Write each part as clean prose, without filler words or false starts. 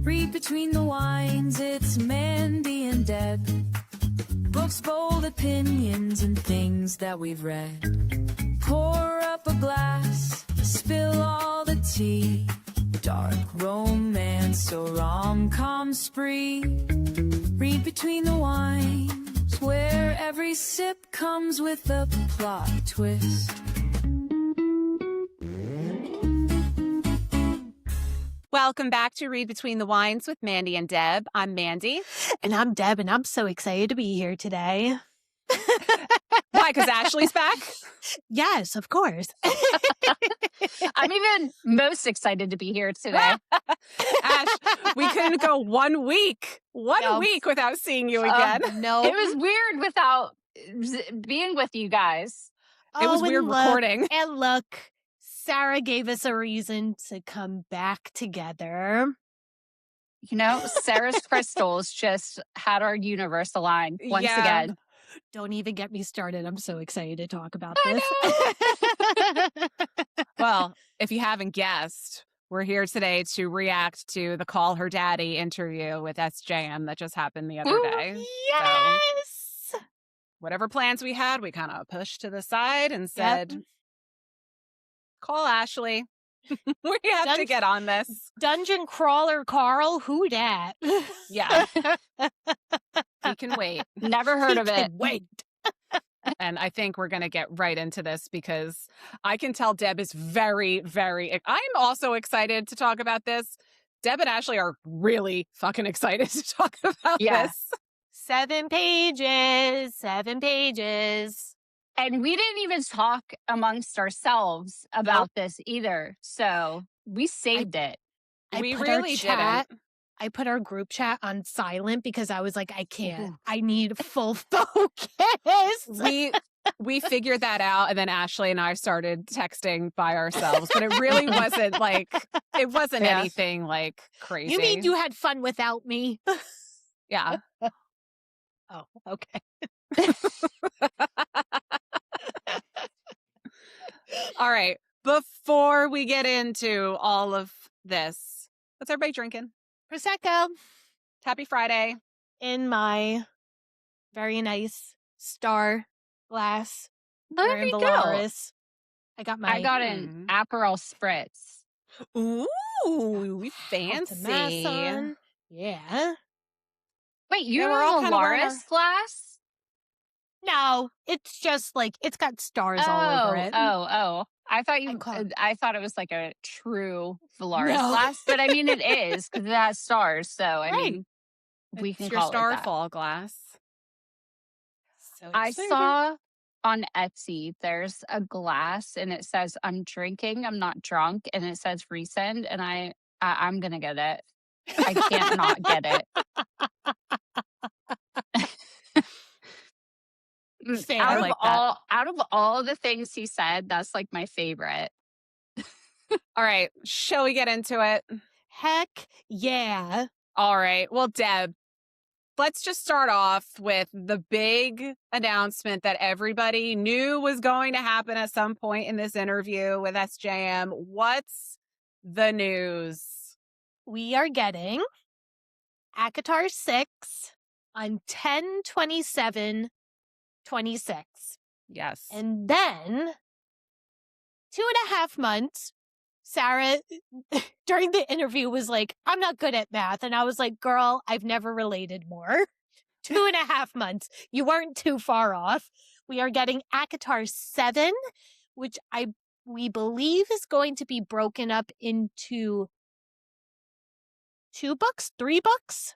Read between the wines, it's Mandy and Deb. Books, bold opinions, and things that we've read. Pour up a glass, spill all the tea. Dark romance or rom-com spree. Read between the wines, where every sip comes with a plot twist. Welcome back to Read Between the Wines with Mandy and Deb. I'm Mandy. And I'm Deb, and I'm so excited to be here today. Why? Because Ashley's back? Yes, of course. I'm even most excited to be here today. Ash, we couldn't go 1 week. One week without seeing you again. No. It was weird without being with you guys. It was weird recording. And look, Sarah gave us a reason to come back together. You know, Sarah's crystals just had our universe aligned once again. Don't even get me started. I'm so excited to talk about this. Well, if you haven't guessed, we're here today to react to the Call Her Daddy interview with SJM that just happened the other day. Yes! So, whatever plans we had, we kind of pushed to the side and said, call Ashley. We have to get on this. Dungeon Crawler Carl, who dat? Yeah. He can wait. Never heard of it. Wait. And I think we're going to get right into this because I can tell Deb is very, very... I'm also excited to talk about this. Deb and Ashley are really fucking excited to talk about this. 7 pages. 7 pages. And we didn't even talk amongst ourselves about this either. So we saved it. We really didn't. I put our group chat on silent because I was like, I can't. I need full focus. We figured that out, and then Ashley and I started texting by ourselves. But it really wasn't anything like crazy. You mean you had fun without me? Yeah. Oh, okay. All right. Before we get into all of this, what's everybody drinking? Prosecco. Happy Friday. In my very nice star glass. There you go. Valaris. I got an Aperol Spritz. Ooh, fancy. Maas on. Yeah. Wait, you Yeah, have we're all a kinda wearing Valaris glass? No, it's just like, it's got stars all over it. Oh. I thought it was like a true Valaris glass, but I mean it is because it has stars. So I mean, we can your call it that. Starfall glass. So I saw on Etsy there's a glass and it says "I'm drinking, I'm not drunk," and it says resend, and I'm gonna get it. I can't not get it. Out of all the things he said, that's like my favorite. All right. Shall we get into it? Heck yeah. All right. Well, Deb, let's just start off with the big announcement that everybody knew was going to happen at some point in this interview with SJM. What's the news? We are getting ACOTAR 6 on 10/27/26. Yes. And then 2.5 months, Sarah, during the interview, was like, I'm not good at math. And I was like, girl, I've never related more. 2.5 months. You weren't too far off. We are getting ACOTAR 7, which we believe is going to be broken up into 2 books, 3 books.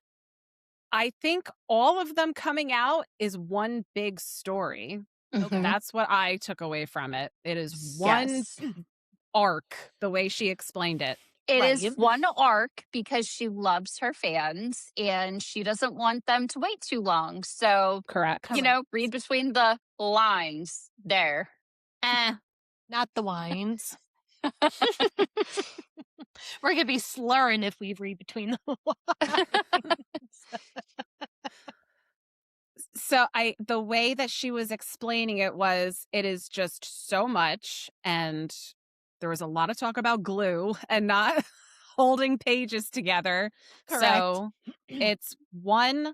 I think all of them coming out is one big story. Mhm. That's what I took away from it. It is one arc, the way she explained it. It is one arc because she loves her fans and she doesn't want them to wait too long. So, Correct. Read between the lines there. Not the wines. We're going to be slurring if we read between the lines. So the way that she was explaining it was, it is just so much, and there was a lot of talk about glue and not holding pages together. Correct. So it's one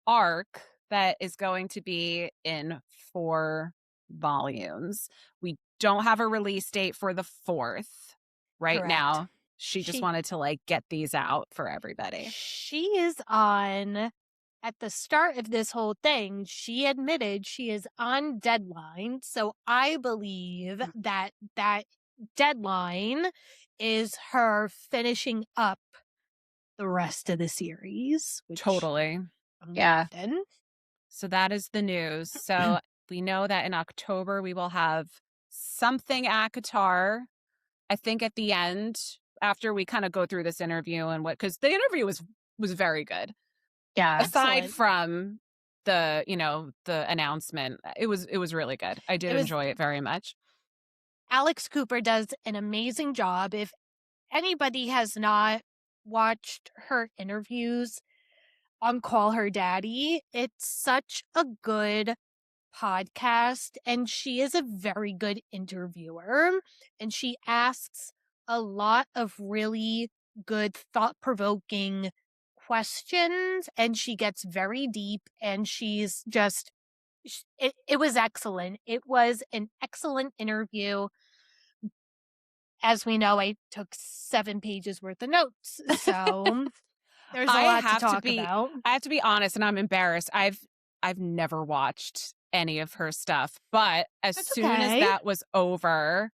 arc that is going to be in 4 volumes. We don't have a release date for the 4th right Correct. now. She just wanted to like get these out for everybody. She is on, at the start of this whole thing, she admitted she is on deadline. So I believe that that deadline is her finishing up the rest of the series. Which Totally. Yeah. then So that is the news. So we know that in October we will have something ACOTAR. I think at the end, after we kind of go through this interview and what, because the interview was very good. Yeah. Aside Excellent. from the, you know, the announcement, it was really good. I did enjoy it very much. Alex Cooper does an amazing job. If anybody has not watched her interviews on Call Her Daddy, it's such a good podcast, and she is a very good interviewer, and she asks a lot of really good, thought-provoking questions, and she gets very deep, and she's just it was excellent. It was an excellent interview. As we know, I took 7 pages worth of notes, so there's a lot to talk about. I have to be honest, and I'm embarrassed. I've never watched any of her stuff, but as That's soon as okay. that was over,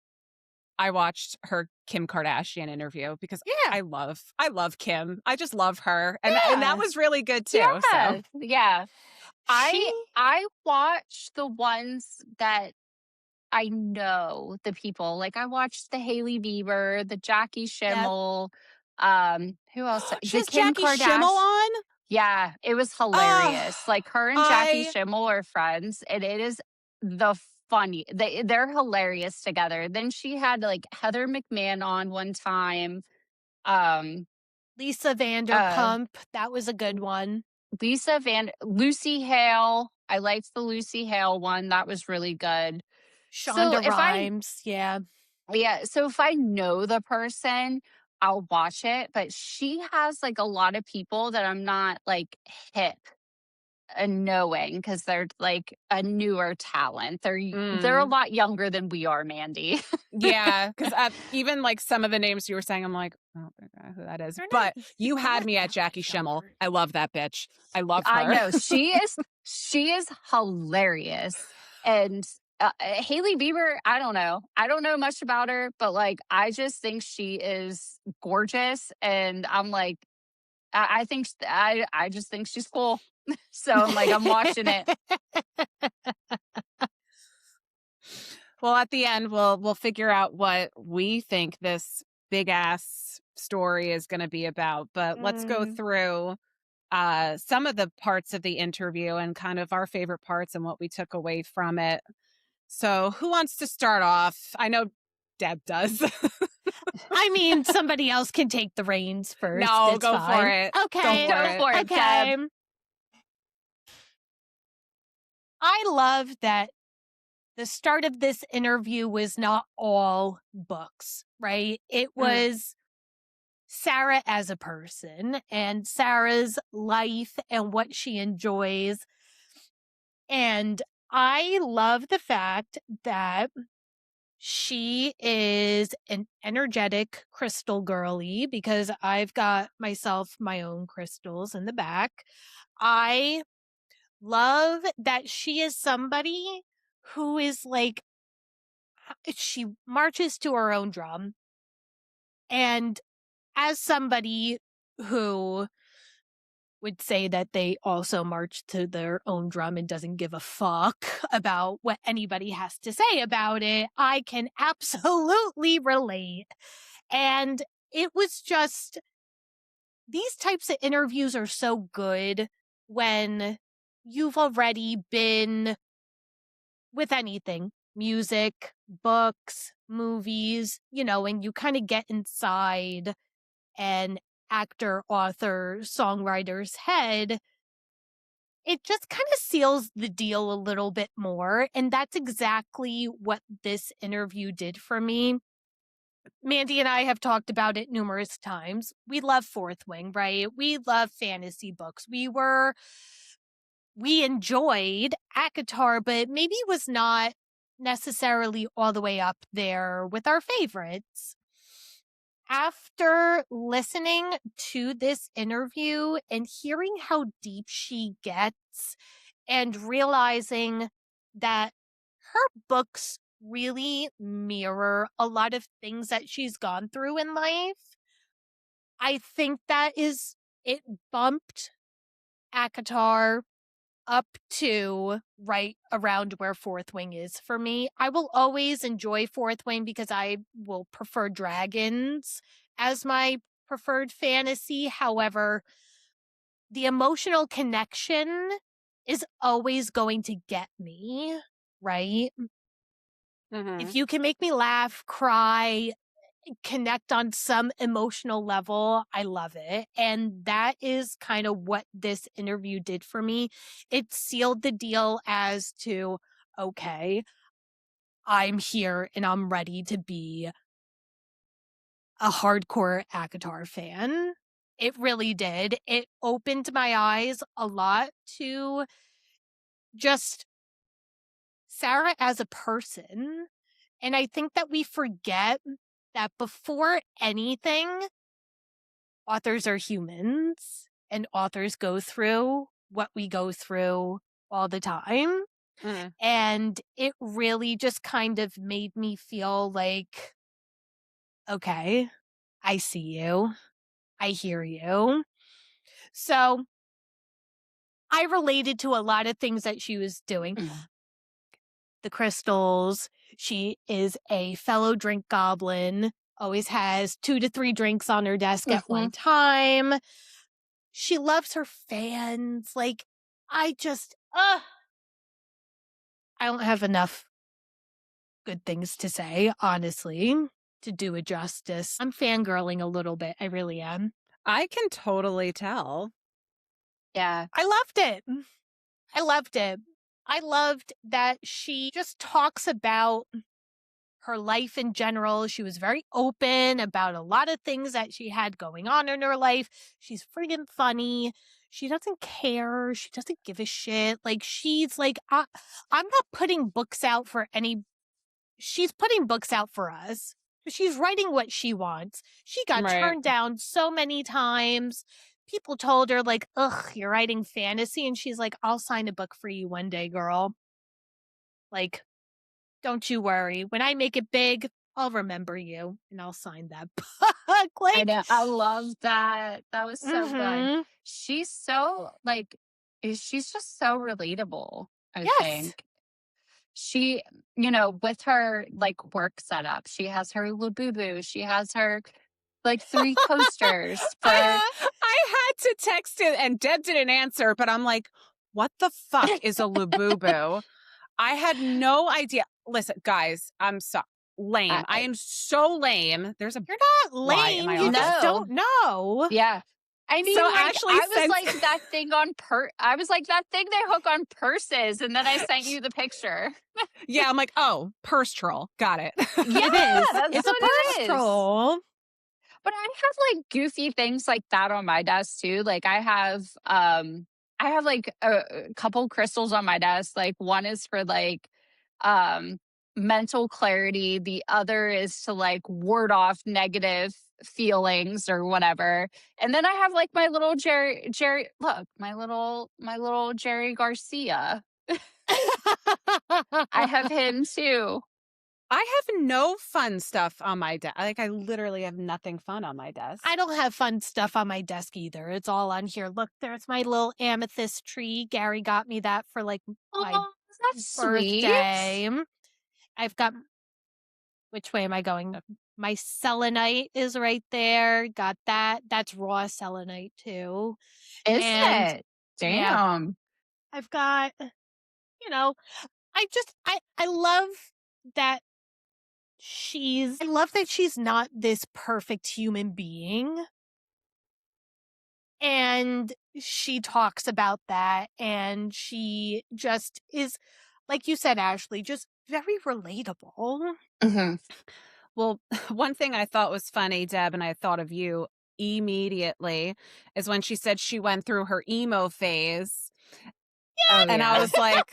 I watched her Kim Kardashian interview because Yeah. I love Kim. I just love her, and that was really good too. Yeah. So Yeah. She I watch the ones that I know the people. Like I watched the Hailey Bieber, the Jackie Schimmel, who else? she The has Kim Jackie Schimmel on. Yeah, it was hilarious. Like her and Jackie I- Schimmel are friends, and it is the funny. They're hilarious together. Then she had like Heather McMahon on one time. Lisa Vanderpump, that was a good one. Lucy Hale. I liked the Lucy Hale one. That was really good. Shonda Rhimes, yeah. So if I know the person, I'll watch it. But she has like a lot of people that I'm not like hip and knowing because they're like a newer talent. They're a lot younger than we are, Mandy. Yeah, because even like some of the names you were saying, I'm like, oh, I don't know who that is. They're But not- you they're had not me at that Jackie much Schimmel. younger. I love that bitch. I love her. I know she is hilarious. And Hailey Bieber, I don't know much about her, but like I just think she is gorgeous, and I'm like, I just think she's cool. So I'm like, I'm watching it. Well, at the end, we'll figure out what we think this big ass story is going to be about. But let's go through some of the parts of the interview and kind of our favorite parts and what we took away from it. So, who wants to start off? I know Deb does. I mean, somebody else can take the reins first. No, it's go fine. for it. Okay, Go for it. okay. I love that the start of this interview was not all books, right? It was Sarah as a person and Sarah's life and what she enjoys. And I love the fact that she is an energetic crystal girly because I've got myself my own crystals in the back. I love that she is somebody who is like, she marches to her own drum. And as somebody who would say that they also march to their own drum and doesn't give a fuck about what anybody has to say about it, I can absolutely relate. And it was just, these types of interviews are so good when you've already been with anything, music, books, movies, and you kind of get inside an actor, author, songwriter's head. It just kind of seals the deal a little bit more. And that's exactly what this interview did for me. Mandy and I have talked about it numerous times. We love Fourth Wing, right? We love fantasy books. We enjoyed ACOTAR, but maybe was not necessarily all the way up there with our favorites. After listening to this interview and hearing how deep she gets and realizing that her books really mirror a lot of things that she's gone through in life, I think it bumped ACOTAR up to right around where Fourth Wing is for me. I will always enjoy Fourth Wing because I will prefer dragons as my preferred fantasy. However, the emotional connection is always going to get me, right? Mhm. If you can make me laugh, cry, connect on some emotional level, I love it. And that is kind of what this interview did for me. It sealed the deal as to, okay, I'm here and I'm ready to be a hardcore ACOTAR fan. It really did. It opened my eyes a lot to just Sarah as a person. And I think that we forget that before anything, authors are humans and authors go through what we go through all the time. Mhm. And it really just kind of made me feel like, okay, I see you. I hear you. So I related to a lot of things that she was doing. The crystals. She is a fellow drink goblin, always has 2 to 3 drinks on her desk at one time. She loves her fans. Like, I don't have enough good things to say, honestly, to do it justice. I'm fangirling a little bit. I really am. I can totally tell. Yeah. I loved it. I loved it. I loved that she just talks about her life in general. She was very open about a lot of things that she had going on in her life. She's friggin' funny. She doesn't care. She doesn't give a shit. Like, she's like, I'm not putting books out for any. She's putting books out for us. She's writing what she wants. She got Right. turned down so many times. People told her, like, ugh, you're writing fantasy. And she's like, I'll sign a book for you one day, girl. Like, don't you worry. When I make it big, I'll remember you and I'll sign that book. I Like, know. I love that. That was so good. mhm. She's so she's just so relatable, I Yes. think. She, with her like work setup, she has her Labubu, she has her like 3 coasters for I had to text it and Deb didn't answer, but I'm like, what the fuck is a Labubu? I had no idea. Listen, guys, I'm so lame. I am so lame. There's a You're not lie in lame. my You office. just No. don't know. Yeah. I mean, So like, Ashley I was sent- like that thing I was like that thing they hook on purses, and then I sent you the picture. Yeah, I'm like, oh, purse troll. Got it. Yeah, It is. that's It's a what it purse is. troll. But I have like goofy things like that on my desk too. Like I have like a couple crystals on my desk. Like one is for like mental clarity, the other is to like ward off negative feelings or whatever. And then I have like my little Jerry look, my little Jerry Garcia. I have him too. I have no fun stuff on my desk. Like, I literally have nothing fun on my desk. I don't have fun stuff on my desk either. It's all on here. Look, there's my little amethyst tree. Gary got me that for like my Oh, that's birthday. sweet. I've got, which way am I going? My selenite is right there. Got that. That's raw selenite too. Is And it? yeah. Damn. I've got, I love that she's not this perfect human being. And she talks about that, and she just is, like you said, Ashley, just very relatable. Mhm. Well, one thing I thought was funny, Deb, and I thought of you immediately, is when she said she went through her emo phase. Oh And I yeah. was like,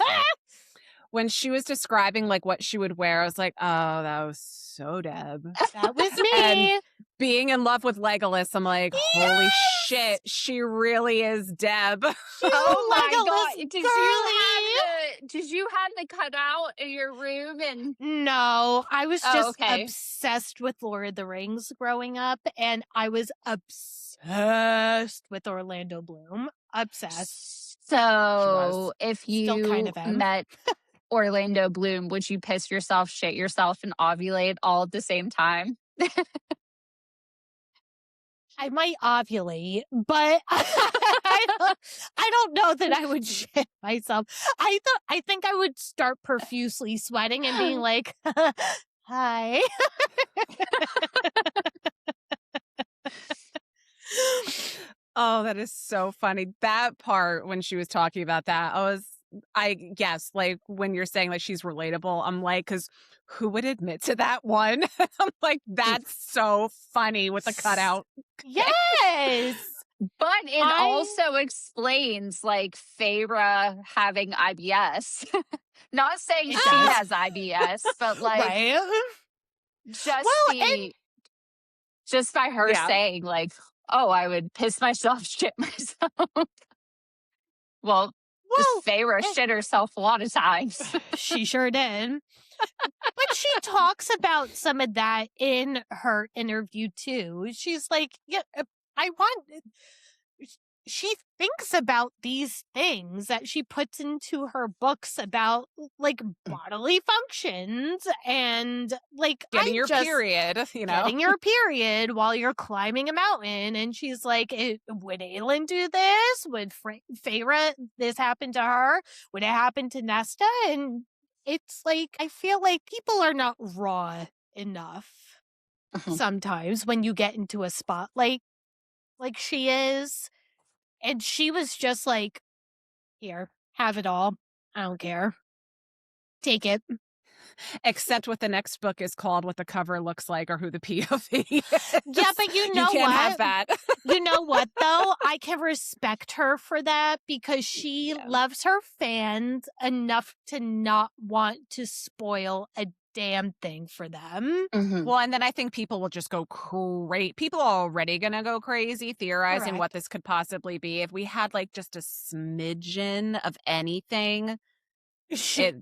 when she was describing like what she would wear, I was like, oh, that was so Deb. That was And me. being in love with Legolas, I'm like, holy shit, she really is Deb. Oh my Legolas god! girly. Did you have the cutout in your room? And No, I was oh, just okay. obsessed with Lord of the Rings growing up, and I was obsessed with Orlando Bloom. Obsessed. So if Still you kind of am. met Orlando Bloom, would you piss yourself, shit yourself, and ovulate all at the same time? I might ovulate, but I don't know that I would shit myself. I think I would start profusely sweating and being like, "Hi." Oh, that is so funny. That part when she was talking about that, I guess, like when you're saying like she's relatable, I'm like, because who would admit to that one? I'm like, that's so funny with the cutout. Yes. But it also explains like Feyre having IBS. Not saying It she does. has IBS, but like Right. just Well, just by her Yeah. saying like, oh, I would piss myself, shit myself. Well, Feyre shit herself a lot of times. She sure did. But she talks about some of that in her interview too. She's like, yeah, she thinks about these things that she puts into her books about like bodily functions and like Getting your period, you know. getting your period while you're climbing a mountain. And she's like, would Aelin do this? Would Feyre this happen to her? Would it happen to Nesta? And it's like, I feel like people are not raw enough sometimes when you get into a spotlight like she is. And she was just like, here, have it all. I don't care. Take it. Except what the next book is called, what the cover looks like, or who the POV is. Yeah, but you know can't what? have that. You know what, though? I can respect her for that because she loves her fans enough to not want to spoil a damn thing for them. Well, and then I think people will just go crazy. People are already going to go crazy theorizing what this could possibly be. If we had like just a smidgen of anything,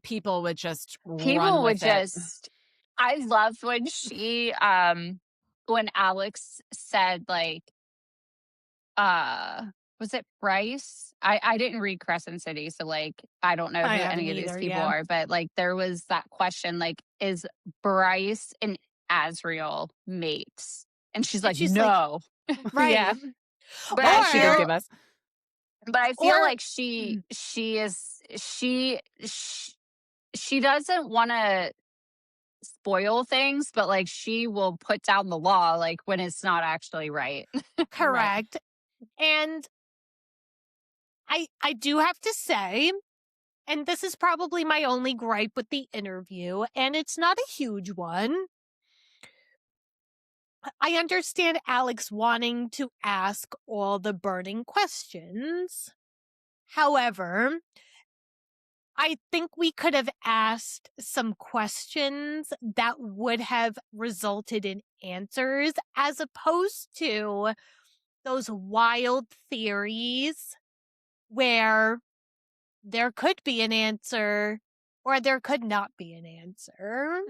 people would just run with it. I loved when she when Alex said like was it Bryce? I didn't read Crescent City, so like I don't know who any of these people are, but like there was that question like, is Bryce and Asriel mates? And she's like, no. Like, right. Yeah. But she did give us. But I feel like she doesn't want to spoil things, but like she will put down the law like when it's not actually right. Correct. And I do have to say, and this is probably my only gripe with the interview, and it's not a huge one. I understand Alex wanting to ask all the burning questions. However, I think we could have asked some questions that would have resulted in answers as opposed to those wild theories where there could be an answer or there could not be an answer.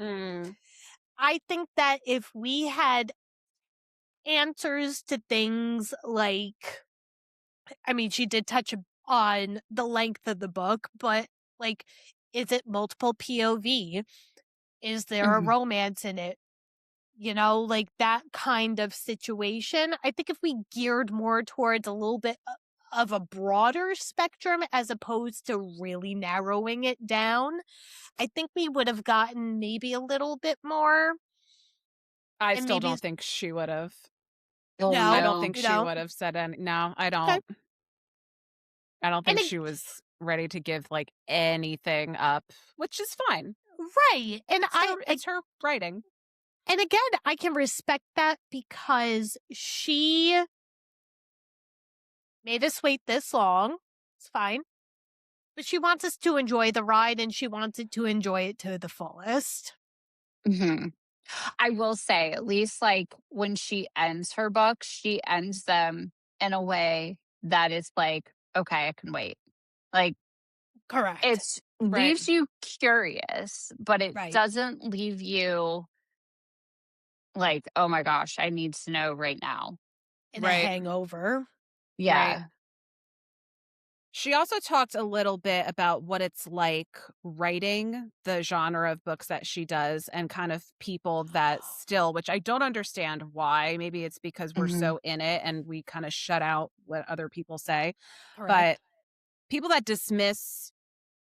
I think that if we had answers to things like, I mean, she did touch on the length of the book, but like, is it multiple POV? Is there a romance in it? You know, like that kind of situation. I think if we geared more towards a little bit of a broader spectrum as opposed to really narrowing it down, I think we would have gotten maybe a little bit more. I still don't think she would have. No, I don't think she would have said any. No, I don't. Okay. I don't think she was ready to give like anything up, which is fine. Right. And it's her writing. And again, I can respect that because she made us wait this long. It's fine. But she wants us to enjoy the ride and she wants it to enjoy it to the fullest. Mhm. I will say, at least like when she ends her books, she ends them in a way that is like, okay, I can wait. Like Correct. it Right. leaves you curious, but it Right. doesn't leave you like, oh my gosh, I need to know right now. In Right. a hangover. Yeah. Right. She also talked a little bit about what it's like writing the genre of books that she does and kind of people that still, which I don't understand why. Maybe it's because we're Mhm. so in it and we kind of shut out what other people say. Correct. But people that dismiss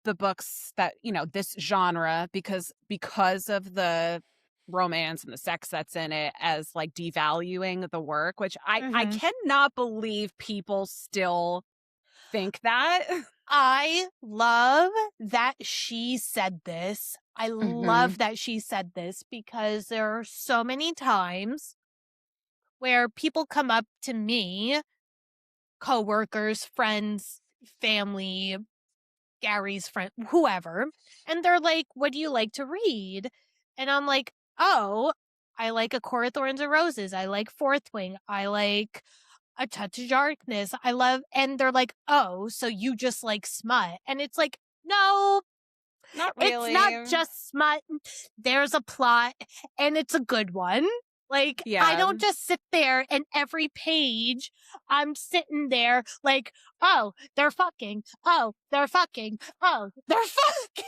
the books that, this genre because of the romance and the sex that's in it as like devaluing the work, which I Mhm. cannot believe people still think that. I love that she said this. I love Mhm. that she said this because there are so many times where people come up to me, coworkers, friends, family, Gary's friend, whoever, and they're like, "What do you like to read?" And I'm like, "Oh, I like A Court of Thorns and Roses. I like Fourth Wing. I like A Touch of Darkness. I love," and they're like, "Oh, so you just like smut?" And it's like, no, Not it's really. not just smut. There's a plot and it's a good one. Like, I Yeah. don't just sit there and every page I'm sitting there like, oh, they're fucking. Oh, they're fucking. Oh, they're fucking.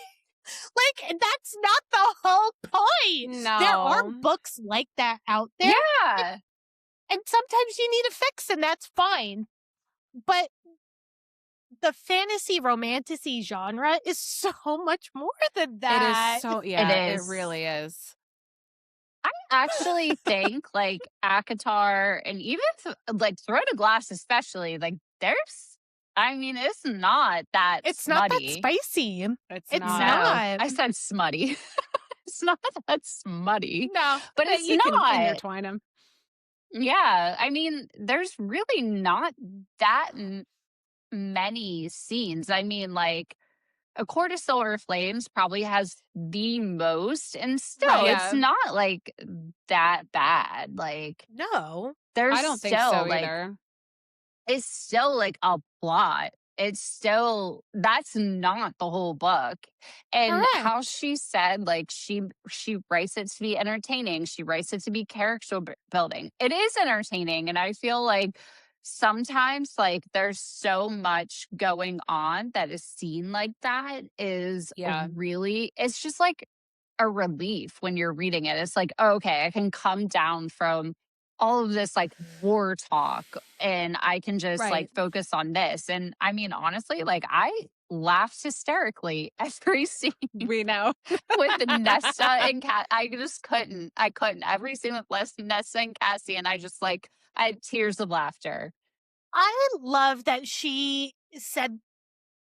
Like, that's not the whole point. There are No. books like that out there. Yeah. And sometimes you need a fix, and that's fine. But the fantasy romantasy genre is so much more than that. It is so It it is. really is. I actually think like ACOTAR and even like Throw to Glass, especially, like it's not that It's not that smutty. spicy. It's It's not. not. I said smutty. It's not that smutty, No. but it's you can not. intertwine them. Yeah. I mean, there's really not that many scenes. I mean, like, A Court of Silver Flames probably has the most, and still, Right. it's Yeah. not like that bad. Like, No. there's I don't think still so like, either. it's still like a plot. It's still, that's not the whole book. And Correct. how she said, like, she writes it to be entertaining. She writes it to be character building. It is entertaining, and I feel like sometimes like there's so much going on that a scene like that is Yeah. really, it's just like a relief when you're reading it. It's like, oh, okay, I can come down from all of this like war talk and I can just Right. like focus on this. And I mean, honestly, like I laughed hysterically every scene We know. with Nesta and Cat. I just couldn't. I couldn't. Every scene with Nesta and Cassie, and I just like, I had tears of laughter. I love that she said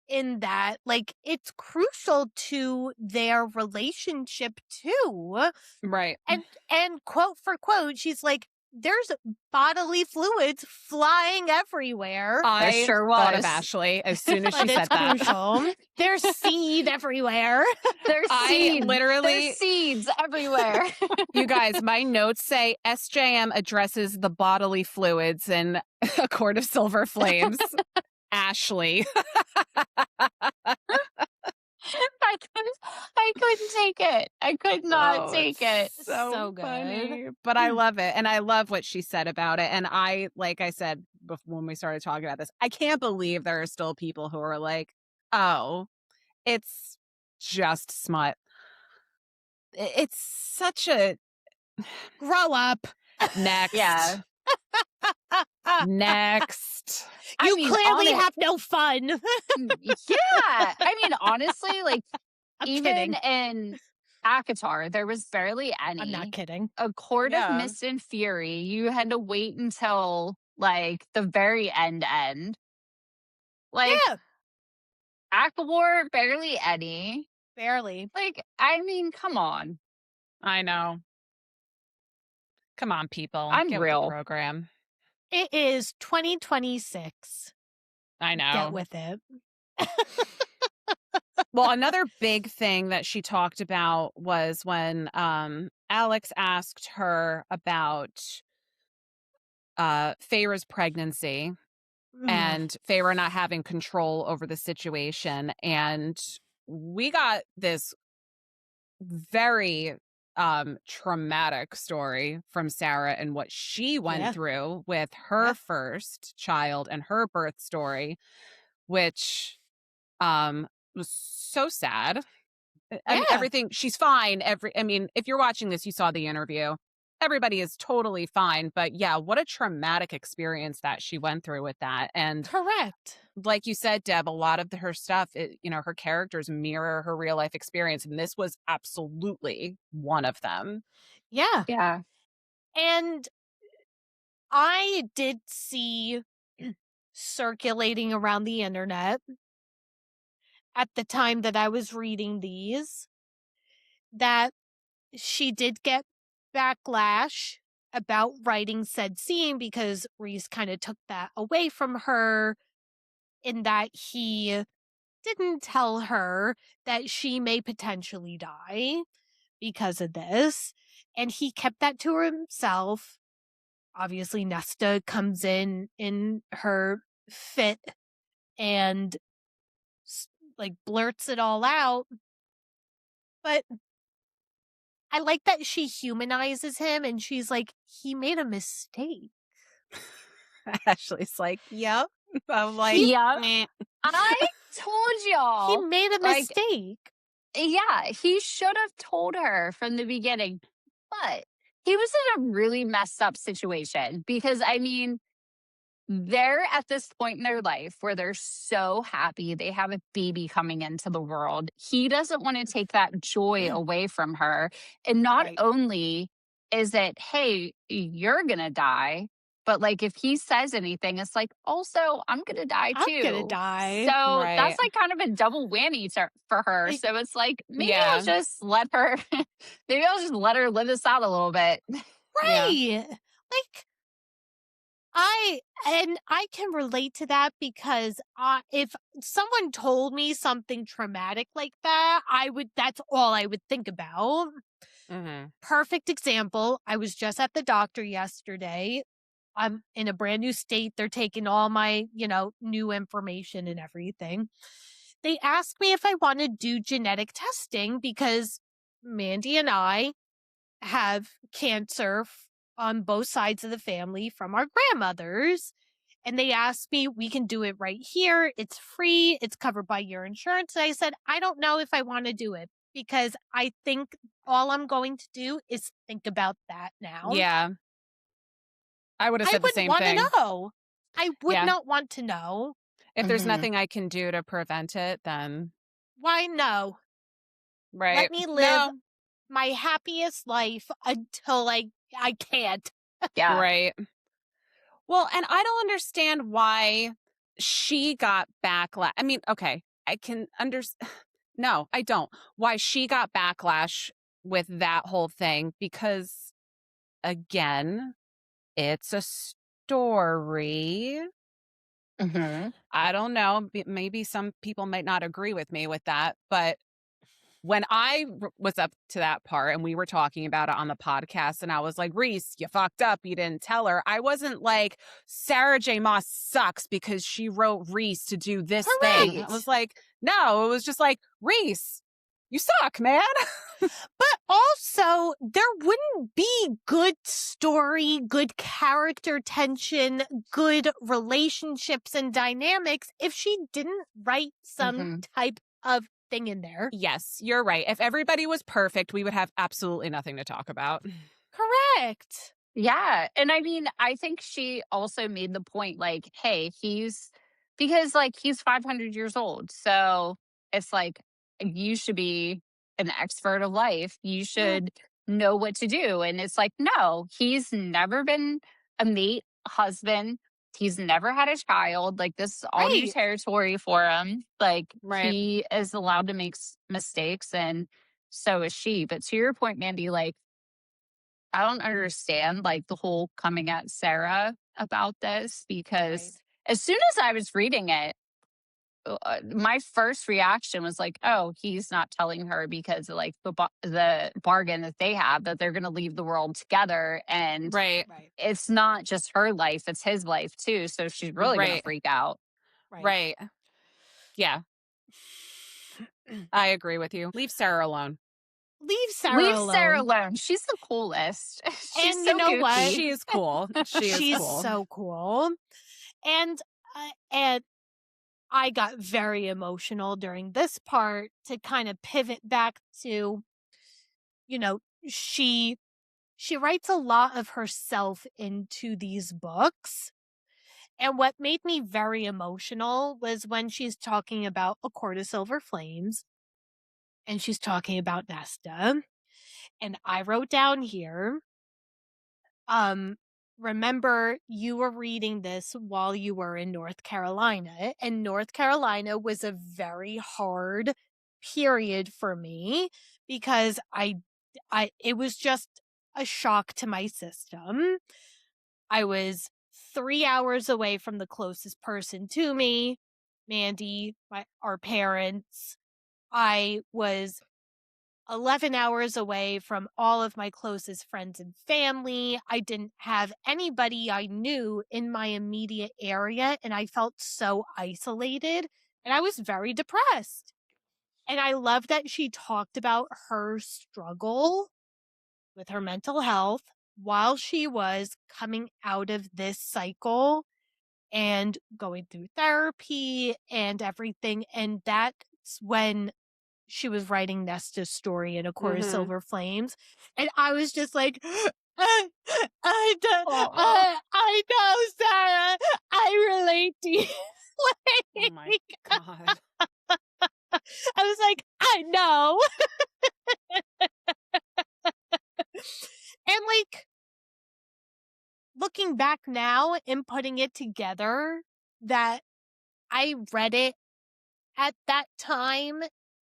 in that, like, it's crucial to their relationship too. Right. And quote for quote, she's like, there's bodily fluids flying everywhere. There sure thought of was. Ashley as soon as But she it's said that. crucial. There's seed everywhere. There's seeds. literally- There's seeds everywhere. You guys, my notes say SJM addresses the bodily fluids in A Court of Silver Flames. Ashley. I couldn't take it. I could not take it. So good. funny. But I love it. And I love what she said about it. And like I said when we started talking about this, I can't believe there are still people who are like, oh, it's just smut. It's such a Grow up. next. Yeah. Next. You I mean, clearly have no fun. Yeah. I mean, honestly, like, I'm even kidding. in ACOTAR, there was barely any. I'm not kidding. A Court Yeah. of Mist and Fury, you had to wait until like the very end. Like, Yeah, ACOTAR, barely any. barely. Like, I mean, come on. I know. Come on, people. I'm Get with the real. program. It is 2026. I know. Get with it. Well, another big thing that she talked about was when Alex asked her about Feyre's pregnancy and Feyre not having control over the situation. And we got this very traumatic story from Sarah and what she went through with her first child and her birth story, which was so sad. I mean, everything, she's fine. I mean, if you're watching this, you saw the interview. Everybody is totally fine. But yeah, what a traumatic experience that she went through with that. And Correct. like you said, Deb, a lot of her stuff, her characters mirror her real life experience. And this was absolutely one of them. Yeah. Yeah. And I did see circulating around the internet at the time that I was reading these that she did get backlash about writing said scene because Rhys kind of took that away from her in that he didn't tell her that she may potentially die because of this. And he kept that to himself. Obviously, Nesta comes in her fit and like blurts it all out. But I like that she humanizes him and she's like, he made a mistake. Ashley's like, yep. I'm like, Yep. meh. I told y'all. He made a like, mistake. Yeah, he should have told her from the beginning. But he was in a really messed up situation because, I mean, they're at this point in their life where they're so happy they have a baby coming into the world. He doesn't want to take that joy away from her. And not only is it, hey, you're going to die, but like if he says anything, it's like, also, I'm going to die too. I'm going to die. So that's like kind of a double whammy for her. So it's like, maybe I'll just let her, maybe I'll just let her live this out a little bit. Right. Yeah. Like, I can relate to that because if someone told me something traumatic like that, that's all I would think about. Mm-hmm. Perfect example. I was just at the doctor yesterday. I'm in a brand new state. They're taking all my, new information and everything. They asked me if I want to do genetic testing because Mandy and I have cancer on both sides of the family from our grandmothers. And they asked me, we can do it right here. It's free. It's covered by your insurance. And I said, I don't know if I want to do it because I think all I'm going to do is think about that now. Yeah. I would have said the same thing. I wouldn't want to know. I would not want to know. If there's nothing I can do to prevent it, then why no? Right. Let me live my happiest life until I can't. Yeah. Right. Well, and I don't understand why she got backlash. I mean, okay, I can understand. No, I don't. Why she got backlash with that whole thing because, again, it's a story. Mm-hmm. I don't know. Maybe some people might not agree with me with that, but when I was up to that part and we were talking about it on the podcast and I was like, Rhys, you fucked up. You didn't tell her. I wasn't like, Sarah J. Maas sucks because she wrote Rhys to do this thing. I was like, no, it was just like, Rhys, you suck, man. But also, there wouldn't be good story, good character tension, good relationships and dynamics if she didn't write some type of thing in there. Yes, you're right. If everybody was perfect, we would have absolutely nothing to talk about. Correct. Yeah. And I mean, I think she also made the point like, hey, because like he's 500 years old. So it's like, you should be an expert of life. You should know what to do. And it's like, no, he's never been a mate, husband. He's never had a child. Like, this is all new territory for him. Like, he is allowed to make mistakes, and so is she. But to your point, Mandy, like, I don't understand like the whole coming at Sarah about this, because as soon as I was reading it, my first reaction was like, oh, he's not telling her because of like the bargain that they have, that they're going to leave the world together, and Right. it's not just her life, it's his life too, so she's really going to Right. freak out. Right. Yeah. I agree with you. Leave Sarah alone. Leave Sarah Leave alone. Sarah alone. She's the coolest. She's And so you know goofy. what? She is cool. She is She's cool. so cool. And I got very emotional during this part to kind of pivot back to, you know, she writes a lot of herself into these books. And what made me very emotional was when she's talking about A Court of Silver Flames and she's talking about Nesta. And I wrote down here, remember you were reading this while you were in North Carolina, and North Carolina was a very hard period for me because it was just a shock to my system. I was 3 hours away from the closest person to me, Mandy, our parents. I was 11 hours away from all of my closest friends and family. I didn't have anybody I knew in my immediate area, and I felt so isolated, and I was very depressed. And I love that she talked about her struggle with her mental health while she was coming out of this cycle and going through therapy and everything. And that's when she was writing Nesta's story in A Court of Silver Flames. And I was just like, I know, Sarah. I relate to you. Oh my God. I was like, I know. And like, looking back now and putting it together, that I read it at that time,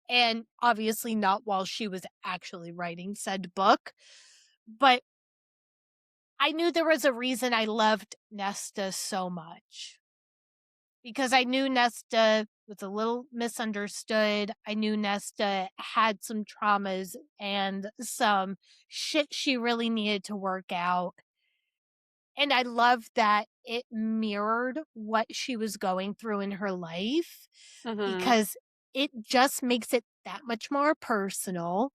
and obviously not while she was actually writing said book, but I knew there was a reason I loved Nesta so much. Because I knew Nesta was a little misunderstood. I knew Nesta had some traumas and some shit she really needed to work out. And I love that it mirrored what she was going through in her life, because it just makes it that much more personal,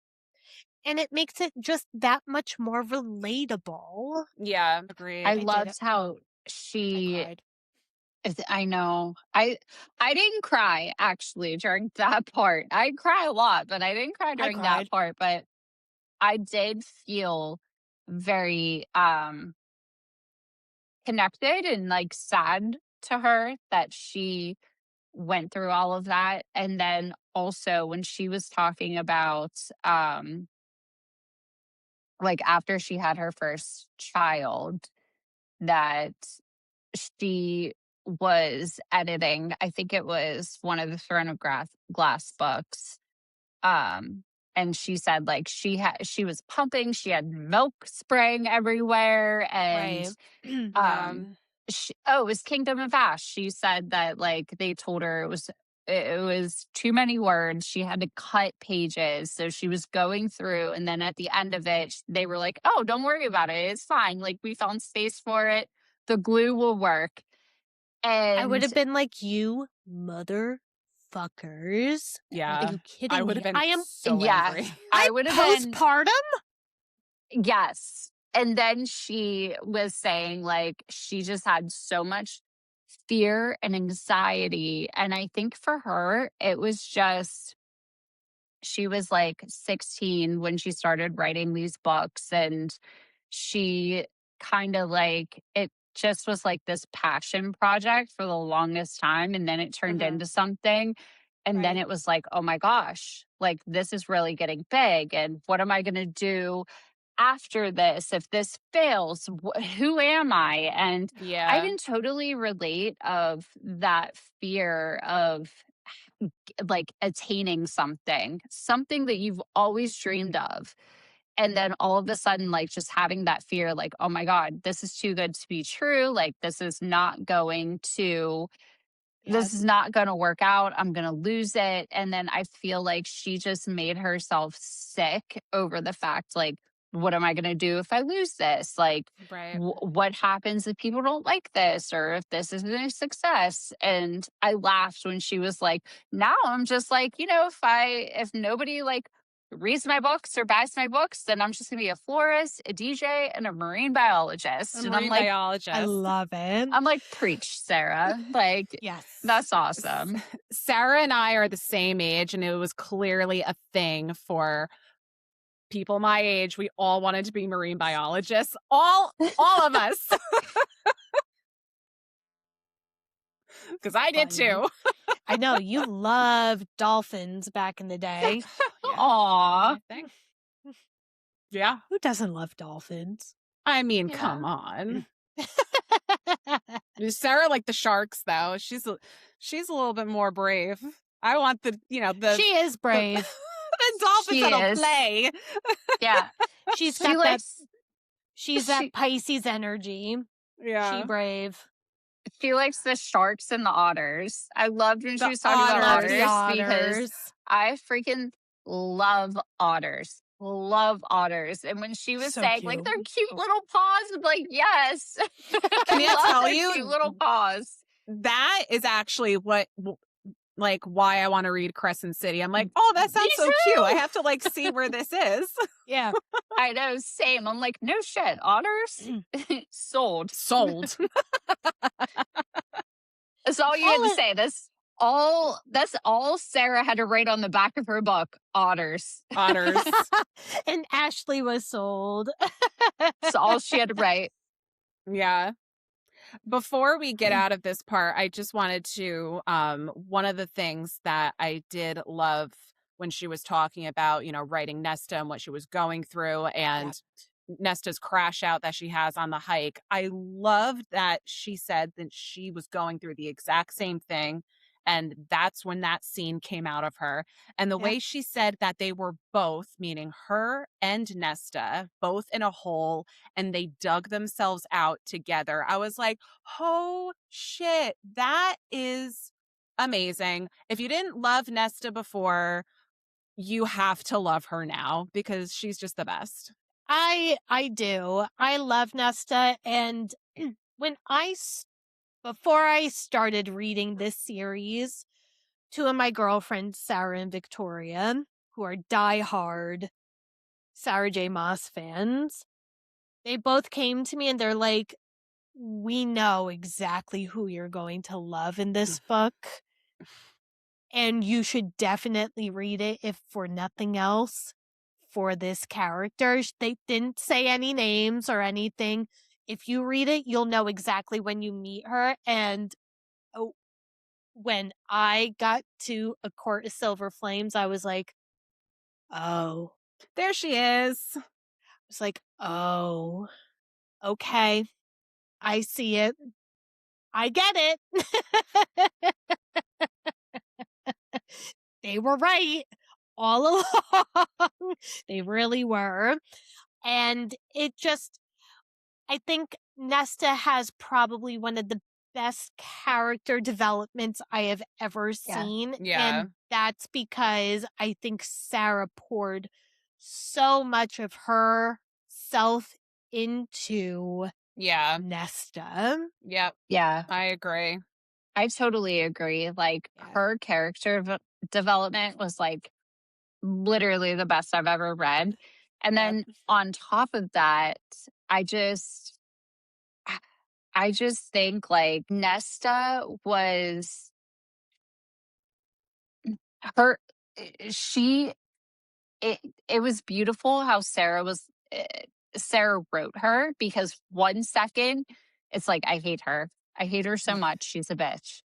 and it makes it just that much more relatable. Yeah, agreed. I did loved it. how I she cried. I know. I didn't cry actually during that part. I cry a lot, but I didn't cry during cried. that part, but I did feel very connected and like sad to her that she went through all of that. And then also when she was talking about like after she had her first child, that she was editing, I think it was one of the Throne of Glass books. And she said like she was pumping, she had milk spraying everywhere, and Yeah. it was Kingdom of Ash. She said that like they told her it was too many words. She had to cut pages. So she was going through, and then at the end of it, they were like, "Oh, don't worry about it. It's fine. Like we found space for it. The glue will work." And I would have been like, you motherfuckers. Yeah. Are you kidding I would me? have been I am so angry. I would have been postpartum. yes. And then she was saying like she just had so much fear and anxiety. And I think for her, it was just she was like 16 when she started writing these books, and she kind of like it just was like this passion project for the longest time, and then it turned into something, and then Right. it was like, oh my gosh, like this is really getting big, and what am I going to do after this if this fails? Who am I? And I Yeah. can totally relate of that fear of like attaining something that you've always dreamed of. And then all of a sudden, like, just having that fear, like, oh my God, this is too good to be true. Like, this is not going to work out. I'm going to lose it. And then I feel like she just made herself sick over the fact, like, what am I going to do if I lose this? Like, Right. what happens if people don't like this or if this isn't a success? And I laughed when she was like, now I'm just like, if nobody like reads my books or buys my books, then I'm just gonna be a florist, a DJ, and a marine biologist. A And marine biologist. I love it. I'm like, preach, Sarah. Like, Yes. that's awesome. Sarah and I are the same age, and it was clearly a thing for people my age. We all wanted to be marine biologists. All of us. Because I did too. I know you loved dolphins back in the day. Aw. Yeah. Who doesn't love dolphins? I mean, Yeah. come on. Sarah liked the sharks, though. She's a little bit more brave. I want the She is brave. the dolphins She that'll is. play. Yeah. She's She got that. likes She's that Pisces energy. Yeah. She brave. she likes the sharks and the otters. I loved when The she was talking about otters. otters because I freaking love otters. Love otters. And when she was So saying like cute. their cute little paws, I'm like, yes. Can I love tell their you- cute little paws. That is actually why I want to read Crescent City. I'm like, oh, that sounds Me so cute. too. I have to like see where this is. Yeah. I know, same. I'm like, no shit. Otters? Sold. Sold. That's all you had to say. That's all Sarah had to write on the back of her book. Otters. Otters. And Ashley was sold. That's all she had to write. Yeah. Before we get out of this part, I just wanted to one of the things that I did love when she was talking about, writing Nesta and what she was going through and Nesta's crash out that she has on the hike. I loved that she said that she was going through the exact same thing. And that's when that scene came out of her. And the way she said that they were both, meaning her and Nesta, both in a hole and they dug themselves out together. I was like, oh shit, that is amazing. If you didn't love Nesta before, you have to love her now because she's just the best. I do. I love Nesta. And before I started reading this series, two of my girlfriends, Sarah and Victoria, who are diehard Sarah J. Maas fans, they both came to me and they're like, we know exactly who you're going to love in this book. And you should definitely read it, if for nothing else, for this character. They didn't say any names or anything. If you read it, you'll know exactly when you meet her. And when I got to A Court of Silver Flames, I was like, oh. There she is. I was like, oh, okay. I see it. I get it. They were right all along. They really were. And I think Nesta has probably one of the best character developments I have ever seen. Yeah. And that's because I think Sarah poured so much of herself into Nesta. Yep. Yeah. I agree. I totally agree. Like her character development was like literally the best I've ever read. And then on top of that, I just think like Nesta was it was beautiful how Sarah wrote her, because 1 second it's like, I hate her. I hate her so much. She's a bitch.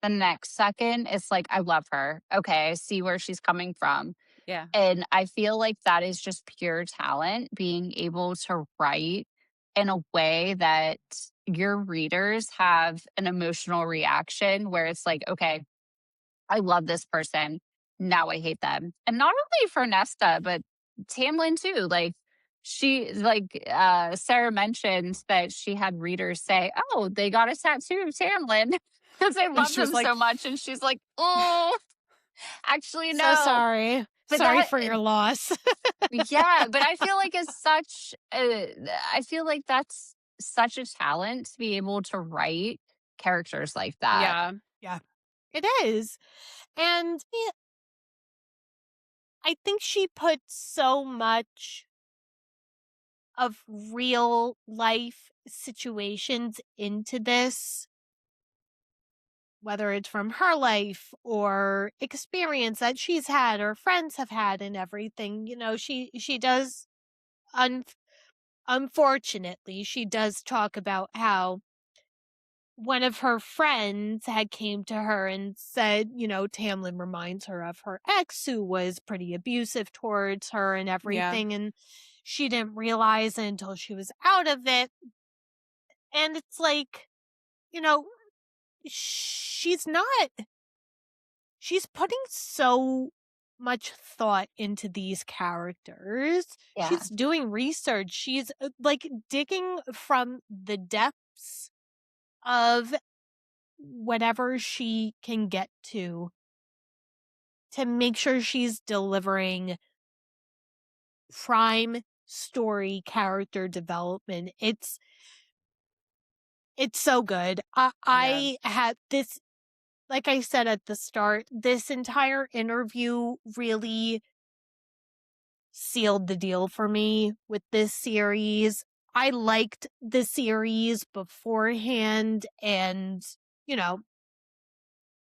The next second, it's like, I love her. Okay, I see where she's coming from. Yeah. And I feel like that is just pure talent, being able to write in a way that your readers have an emotional reaction where it's like, okay, I love this person. Now I hate them. And not only for Nesta, but Tamlin too. Like, she like Sarah mentioned that she had readers say, "Oh, they got a tattoo of Tamlin because they love she was him like, so much," and she's like, "Oh, actually, So no." sorry. But Sorry that, for your loss. yeah, but I feel like it's such. I feel like that's such a talent to be able to write characters like that. yeah, Yeah, it is. And yeah, I think she put so much of real life situations into this, whether it's from her life or experience that she's had or friends have had and everything. You know, she does, unfortunately, she does talk about how one of her friends had came to her and said, you know, Tamlin reminds her of her ex who was pretty abusive towards her and yeah, everything. And she didn't realize it until she was out of it. And it's like, you know, she's putting so much thought into these characters. Yeah. She's doing research. She's like digging from the depths of whatever she can get to make sure she's delivering prime story character development. It's so good. I had this, like I said at the start, this entire interview really sealed the deal for me with this series. I liked the series beforehand and, you know,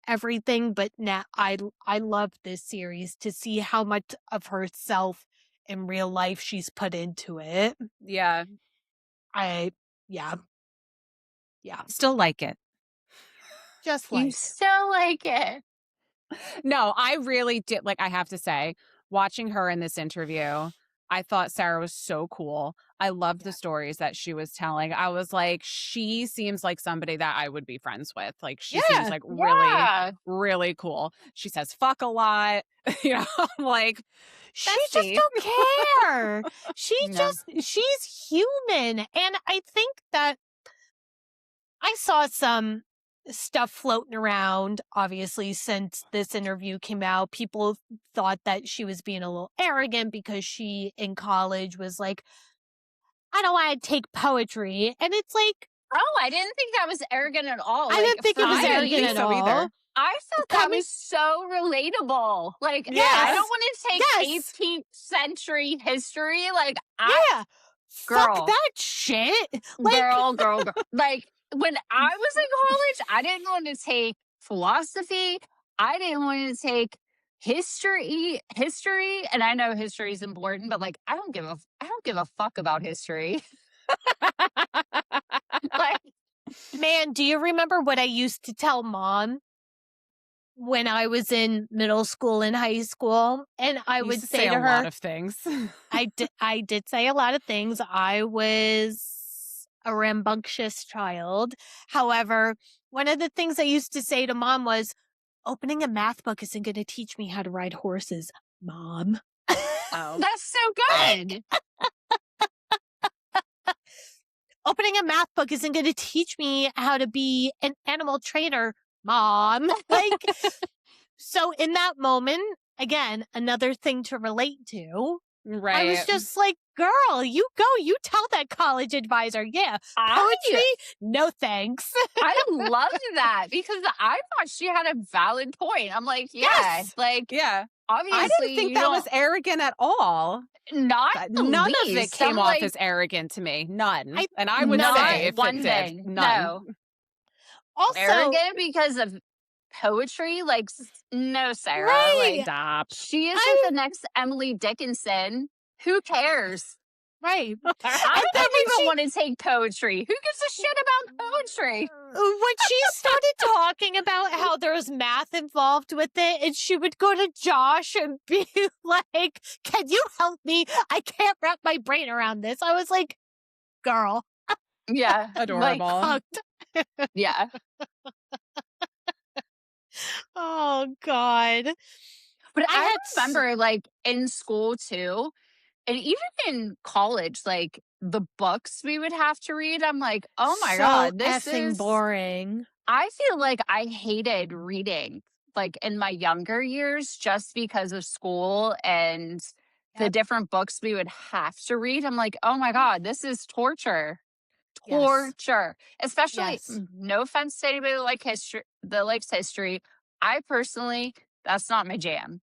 everything, but now I love this series to see how much of herself in real life she's put into it. yeah. Yeah, Still like it. just You like still like it. No, I really did. Like, I have to say, watching her in this interview, I thought Sarah was so cool. I loved the stories that she was telling. I was like, she seems like somebody that I would be friends with. Like, she seems like really, Yeah. really cool. She says fuck a lot. You know, I'm like, she just bestie. don't care. No. She's human. And I think that I saw some stuff floating around, obviously, since this interview came out. People thought that she was being a little arrogant because she, in college, was like, I don't want to take poetry. And it's like, Oh, I didn't think that was arrogant at all. I Like, didn't think for it was I didn't arrogant think at so all. either. I thought that was so relatable. Like, I Yes. don't want to take Yes. 18th century history. Like, Yeah. Girl. Fuck that shit. Like, girl. Like, when I was in college, I didn't want to take philosophy. I didn't want to take history. And I know history is important, but like, I don't give a fuck about history. Like, man, do you remember what I used to tell mom when I was in middle school and high school? And I You would used to say to a her, lot of things. I did say a lot of things. I was a rambunctious child. However, one of the things I used to say to mom was, opening a math book isn't going to teach me how to ride horses, Mom. Oh. that's so good. Opening a math book isn't going to teach me how to be an animal trainer, Mom. Like, so in that moment, again, another thing to relate to. Right. I was just like, girl, you go, you tell that college advisor, yeah, poetry, no thanks. I loved that because I thought she had a valid point. I'm like, yeah, Yes. like, Yeah. obviously, I didn't think that was arrogant at all. Not the None of it least. came I'm off like, as arrogant to me. None. I- And I would not say if one it thing. did, none. No. Also, Arrogant because of poetry? Like, no, Sarah. Right. Like, Stop. she isn't the next Emily Dickinson. Who cares? right. I then don't even want to take poetry. Who gives a shit about poetry? When she started talking about how there's math involved with it, and she would go to Josh and be like, can you help me? I can't wrap my brain around this. I was like, girl. Yeah. Adorable. Fucked. Yeah. Oh, God. But I had remember, like, in school, too, And even in college, like the books we would have to read, I'm like, oh my So God, this effing is boring. I feel like I hated reading like in my younger years just because of school and the Yep. different books we would have to read. I'm like, oh my God, this is torture. Yes. Torture. Especially, Yes. no offense to anybody that likes history. I personally, that's not my jam.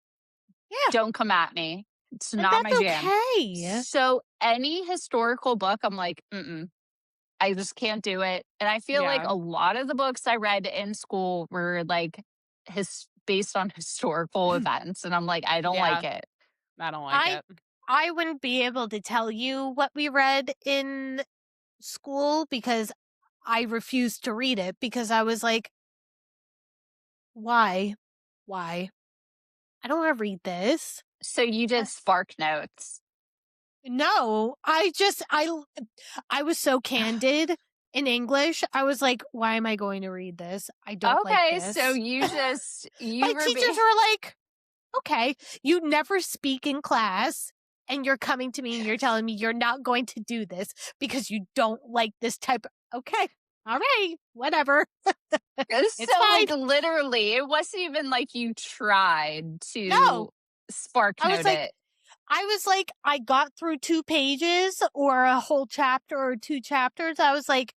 Yeah. Don't come at me. It's And not my that's jam. okay. So any historical book, I'm like, I just can't do it. And I feel like Yeah. a lot of the books I read in school were like based on historical events. And I'm like, I don't like it. I don't like it. I wouldn't be able to tell you what we read in school because I refused to read it because I was like, why? Why? I don't want to read this. So you did Spark Notes. No, I was so candid in English. I was like, why am I going to read this? I don't like this. So you My teachers were like, okay, you never speak in class and you're coming to me and you're telling me you're not going to do this because you don't like this type of, okay, all right, whatever. It's It's so fine. like literally, it wasn't even like you tried to No. Spark I was Note like, it. I got through 2 pages or a whole chapter or 2 chapters. I was like,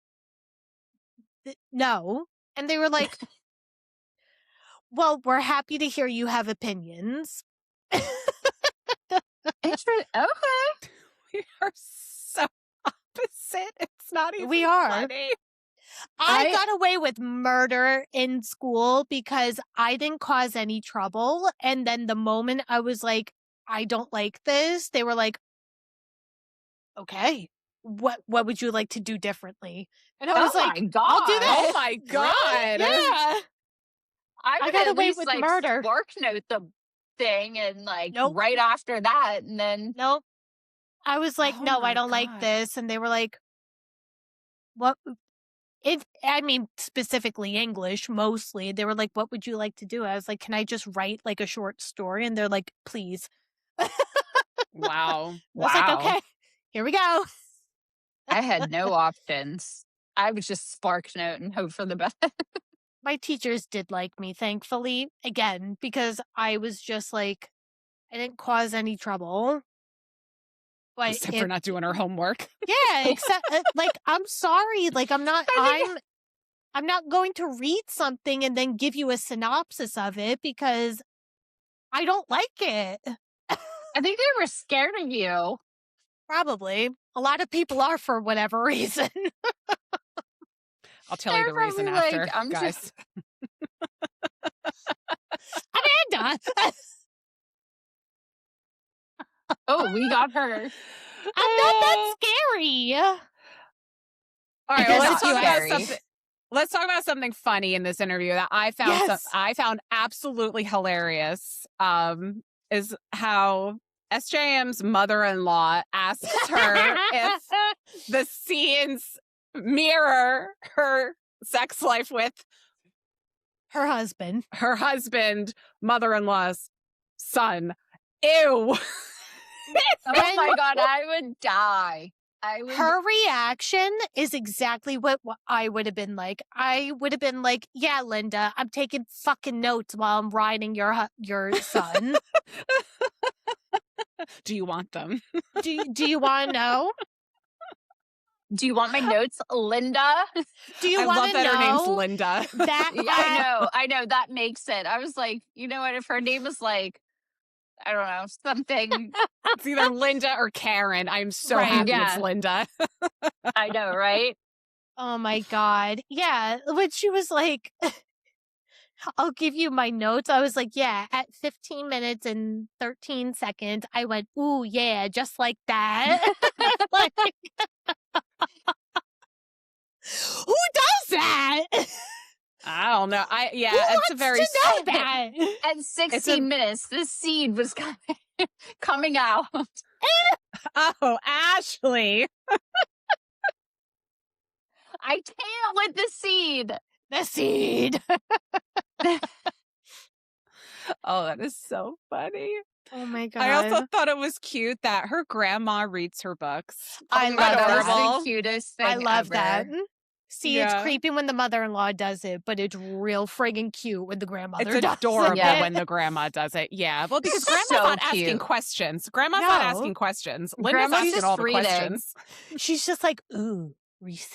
no. And they were like, well, we're happy to hear you have opinions. Okay. We are so opposite. It's not even We are. funny. I got away with murder in school because I didn't cause any trouble. And then the moment I was like, I don't like this, they were like, okay, what would you like to do differently? And I was like, my God. I'll do that. Oh my God. Yeah. I would got at away least with like murder. Spark Note the thing and like Nope. right after that and then Nope. I was like, Oh no, I my don't like God. this. And they were like, what? Specifically English, mostly. They were like, what would you like to do? I was like, can I just write like a short story? And they're like, please. Wow. I was like, okay, here we go. I had no options. I would just Spark Note and hope for the best. My teachers did like me, thankfully, again, because I was just like, I didn't cause any trouble. But Except for not doing her homework. yeah, except like, I'm sorry. Like, I'm not going to read something and then give you a synopsis of it because I don't like it. I think they were scared of you. Probably. A lot of people are for whatever reason. I'll tell you the They're reason probably after, like, I'm guys. Amanda! Oh, we got her. I'm not that scary. All right, You're well, not scary. let's talk about something funny in this interview that I found Yes. I found absolutely hilarious. Is how SJM's mother-in-law asked her if the scenes mirror her sex life with Her husband. her husband, mother-in-law's son. Ew. Oh my God, I would die. Her reaction is exactly what I would have been like. I would have been like, yeah, Linda, I'm taking fucking notes while I'm riding your son. Do you want them? Do you want to know? Do you want my notes, Linda? Do you I want love to that her name's know Linda. that Yeah, I know. That makes it. I was like, you know what? If her name was like, I don't know, something. It's either Linda or Karen. I'm so Right, happy yeah. it's Linda. I know, right? Oh my God. Yeah. When she was like, I'll give you my notes. I was like, yeah, at 15 minutes and 13 seconds, I went, ooh, yeah, just like that. Like, who does that? I don't know. Who it's a wants very to know that? At 16 minutes, the seed was coming out. Oh, Ashley. I can't with the seed. The seed. Oh, that is so funny. Oh my god. I also thought it was cute that her grandma reads her books. I Oh my love God, that. that's the Adorable. cutest thing I love ever. that. See, it's Yeah. creepy when the mother-in-law does it, but it's real friggin' cute when the grandmother It's does adorable Yeah. when the grandma does it. Yeah. Well, because grandma's So not asking cute. questions. Grandma's not No. asking questions. Linda's Grandma's asking just all the reading. questions. She's just like, ooh, Rhys,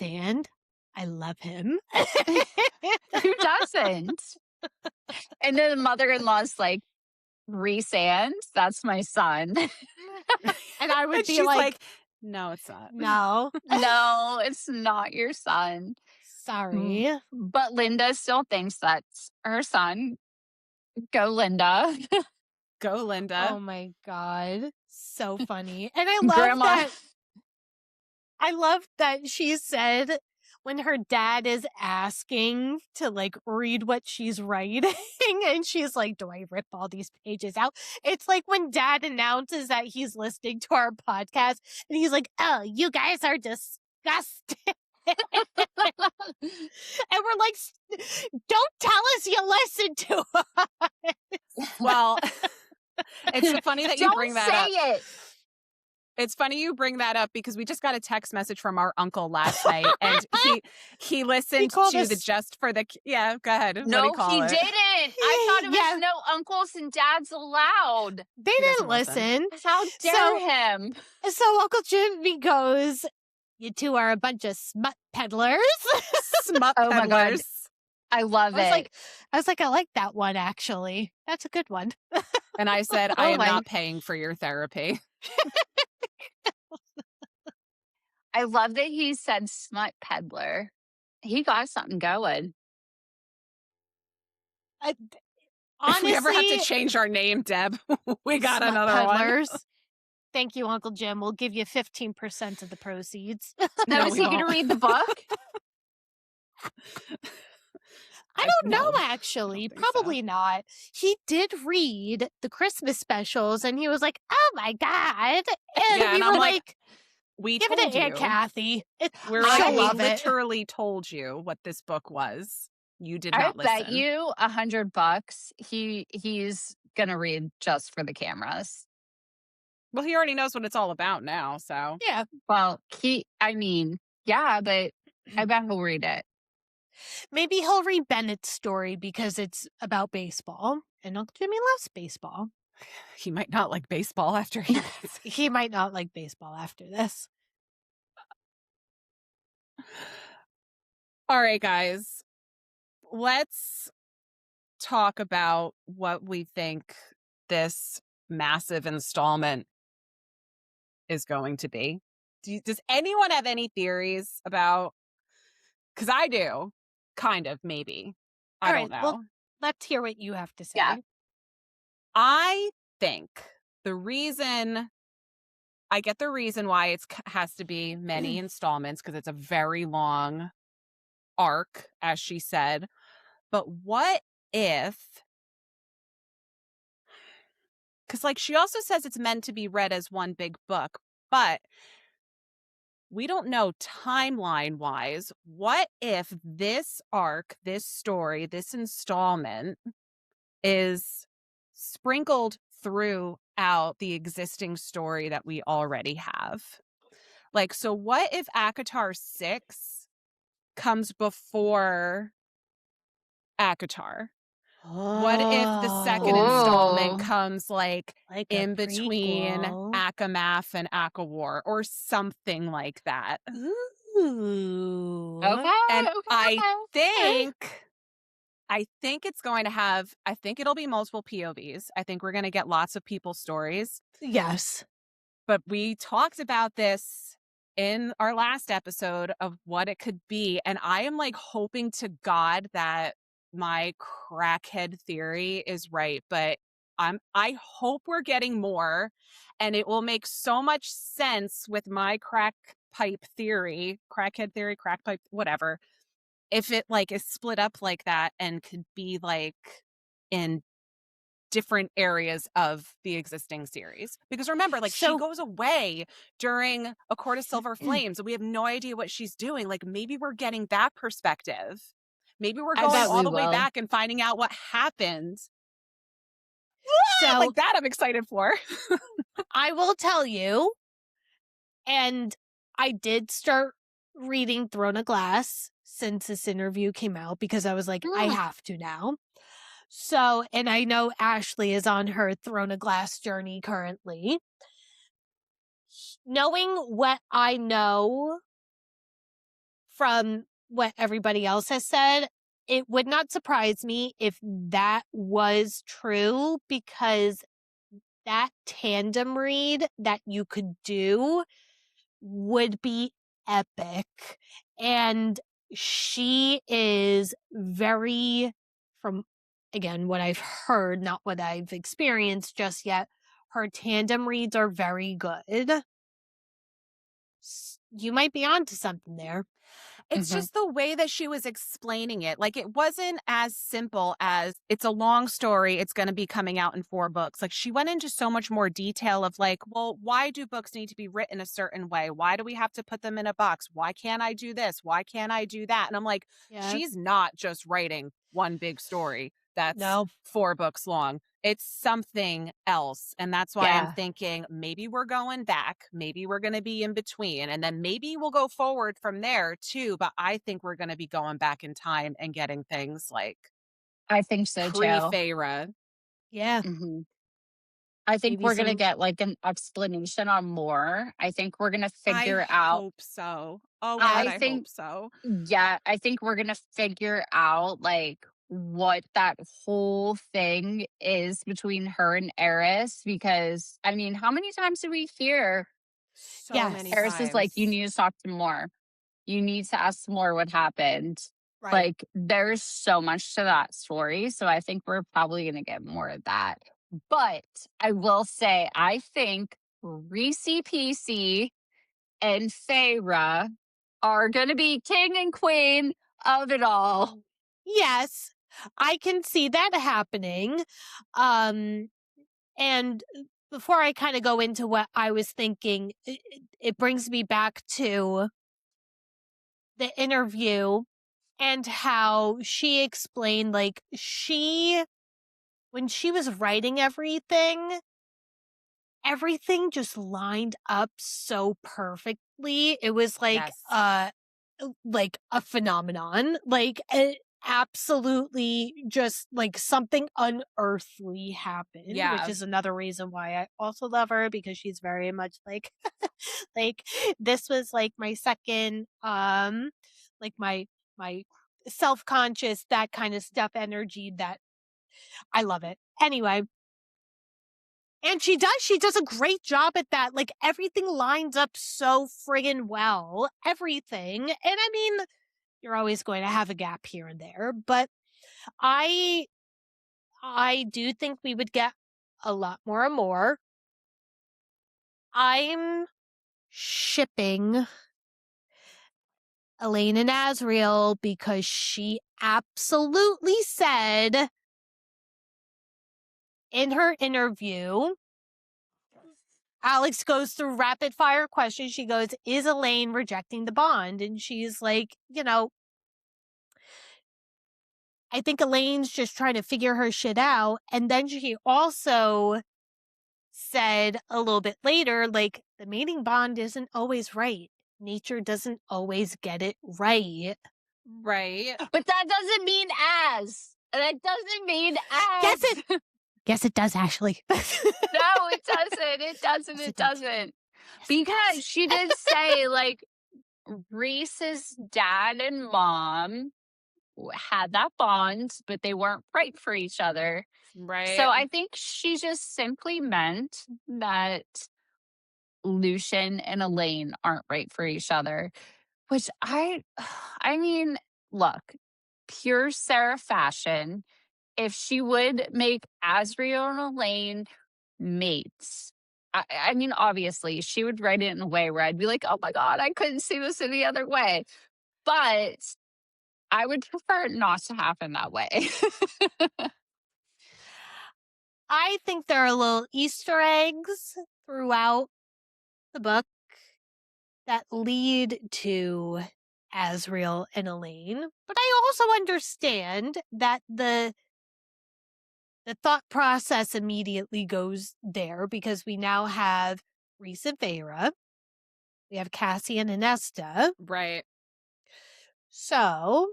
I love him. Who doesn't? And then the mother-in-law's like, Rhys, that's my son. And I would And be she's like, like, no, it's not. no, No, it's not your son. sorry. But Linda still thinks that's her son. Go, Linda. Go, Linda. Oh my god. So funny. And I love Grandma. that. I love that she said when her dad is asking to like read what she's writing and she's like, do I rip all these pages out? It's like when dad announces that he's listening to our podcast and he's like, oh, you guys are disgusting. And we're like, don't tell us you listen to us. Well, it's funny that you Don't bring that say up. it. It's funny you bring that up because we just got a text message from our uncle last night, and he listened called to us- the Just for the yeah. Go ahead. No, what do you call he it? didn't. I thought it was Yeah. no uncles and dads allowed. They He didn't doesn't listen. listen. How dare So- him? So Uncle Jimmy goes, you two are a bunch of smut peddlers. Smut Oh my God. peddlers. I love I it. was like, I like that one actually. That's a good one. And I said, Oh I am my- not paying for your therapy. I love that he said smut peddler. He got something going. Honestly, If we ever have to change our name, Deb, we got smut another one. peddlers. Thank you, Uncle Jim. We'll give you 15% of the proceeds. Now, No, is we he going to won't. read the book? I don't know, No, actually. I don't think so. Probably not. He did read the Christmas specials and he was like, oh my God. And Yeah, we and were I'm like, like, we give it told to Aunt you. Kathy. We're she'll like, we love it. literally told you what this book was. You did I not listen. bet you $100 he's going to read just for the cameras. Well, he already knows what it's all about now, so. Yeah. Well, yeah, but I bet he'll read it. Maybe he'll read Bennett's story because it's about baseball. And Uncle Jimmy loves baseball. He might not like baseball after he He might not like baseball after this. All right, guys. Let's talk about what we think this massive installment is going to be. Does anyone have any theories about? Because I do, kind of, maybe. I All don't right, know. well, let's hear what you have to say. Yeah. I think the reason I get the reason why it has to be many installments because it's a very long arc, as she said. But what if, because like she also says it's meant to be read as one big book, but we don't know timeline wise. What if this arc, this story, this installment is sprinkled throughout the existing story that we already have? Like, so what if ACOTAR 6 comes before ACOTAR? What if the second installment Oh. comes like like a in between prequel. ACOMAF and ACOWAR or something like that? Ooh. Okay. And okay. I think it's going to have, I think it'll be multiple POVs. I think we're going to get lots of people's stories. Yes. But we talked about this in our last episode of what it could be. And I am like hoping to God that my crackhead theory is right. But I hope we're getting more and it will make so much sense with my crackhead theory, crack pipe, whatever. If it like is split up like that and could be like in different areas of the existing series. Because remember, like So- she goes away during A Court of Silver Flames and we have no idea what she's doing. Like maybe we're getting that perspective. Maybe we're I going bet all we the way will. back and finding out what happened. So like that I'm excited for. I will tell you, and I did start reading Throne of Glass since this interview came out because I was like, I have to now. So, and I know Ashley is on her Throne of Glass journey currently. Knowing what I know from what everybody else has said, it would not surprise me if that was true, because that tandem read that you could do would be epic. And she is very, from again what I've heard, not what I've experienced just yet, her tandem reads are very good. You might be onto something there. It's just the way that she was explaining it. Like, it wasn't as simple as it's a long story, it's going to be coming out in 4 books. Like, she went into so much more detail of like, well, why do books need to be written a certain way? Why do we have to put them in a box? Why can't I do this? Why can't I do that? And I'm like, she's not just writing one big story that's 4 books long. It's something else. And that's why I'm thinking maybe we're going back. Maybe we're going to be in between. And then maybe we'll go forward from there too. But I think we're going to be going back in time and getting things like I think so too. Pre-Feyre. Yeah. I think Maybe we're going to some- get like an explanation on more. I think we're going to figure out. I hope so. Oh, God, I hope so. Yeah, I think we're going to figure out like what that whole thing is between her and Eris, because I mean, how many times do we hear So many Eris times. is like, you need to talk to more. You need to ask more what happened. Right. Like, there's so much to that story. So I think we're probably going to get more of that. But I will say, I think Rhys PC and Feyre are going to be king and queen of it all. Yes, I can see that happening. And before I kind of go into what I was thinking, it brings me back to the interview and how she explained, like, when she was writing everything just lined up so perfectly. It was like, like a phenomenon, like absolutely just like something unearthly happened, which is another reason why I also love her, because she's very much like, like this was like my second, like my self-conscious, that kind of stuff energy that I love it. Anyway. And she does a great job at that. Like, everything lines up so friggin' well. Everything. And I mean, you're always going to have a gap here and there, but I do think we would get a lot more and more. I'm shipping Elaine and Asriel because she absolutely said in her interview, Alex goes through rapid fire questions. She goes, is Elaine rejecting the bond? And she's like, you know, I think Elaine's just trying to figure her shit out. And then she also said a little bit later, like, the mating bond isn't always right. Nature doesn't always get it right. Right. But that doesn't mean as. That doesn't mean as. Yes, it does, Ashley. No, it doesn't. It doesn't. Yes, it doesn't. Because she did say, like, Rhys's dad and mom had that bond, but they weren't right for each other. Right. So I think she just simply meant that Lucian and Elaine aren't right for each other, which I mean, look, pure Sarah fashion. If she would make Asriel and Elaine mates, I mean, obviously, she would write it in a way where I'd be like, oh my God, I couldn't see this any other way. But I would prefer it not to happen that way. I think there are little Easter eggs throughout the book that lead to Asriel and Elaine. But I also understand that the the thought process immediately goes there because we now have Rhys and Feyre. We have Cassian and Nesta. Right. So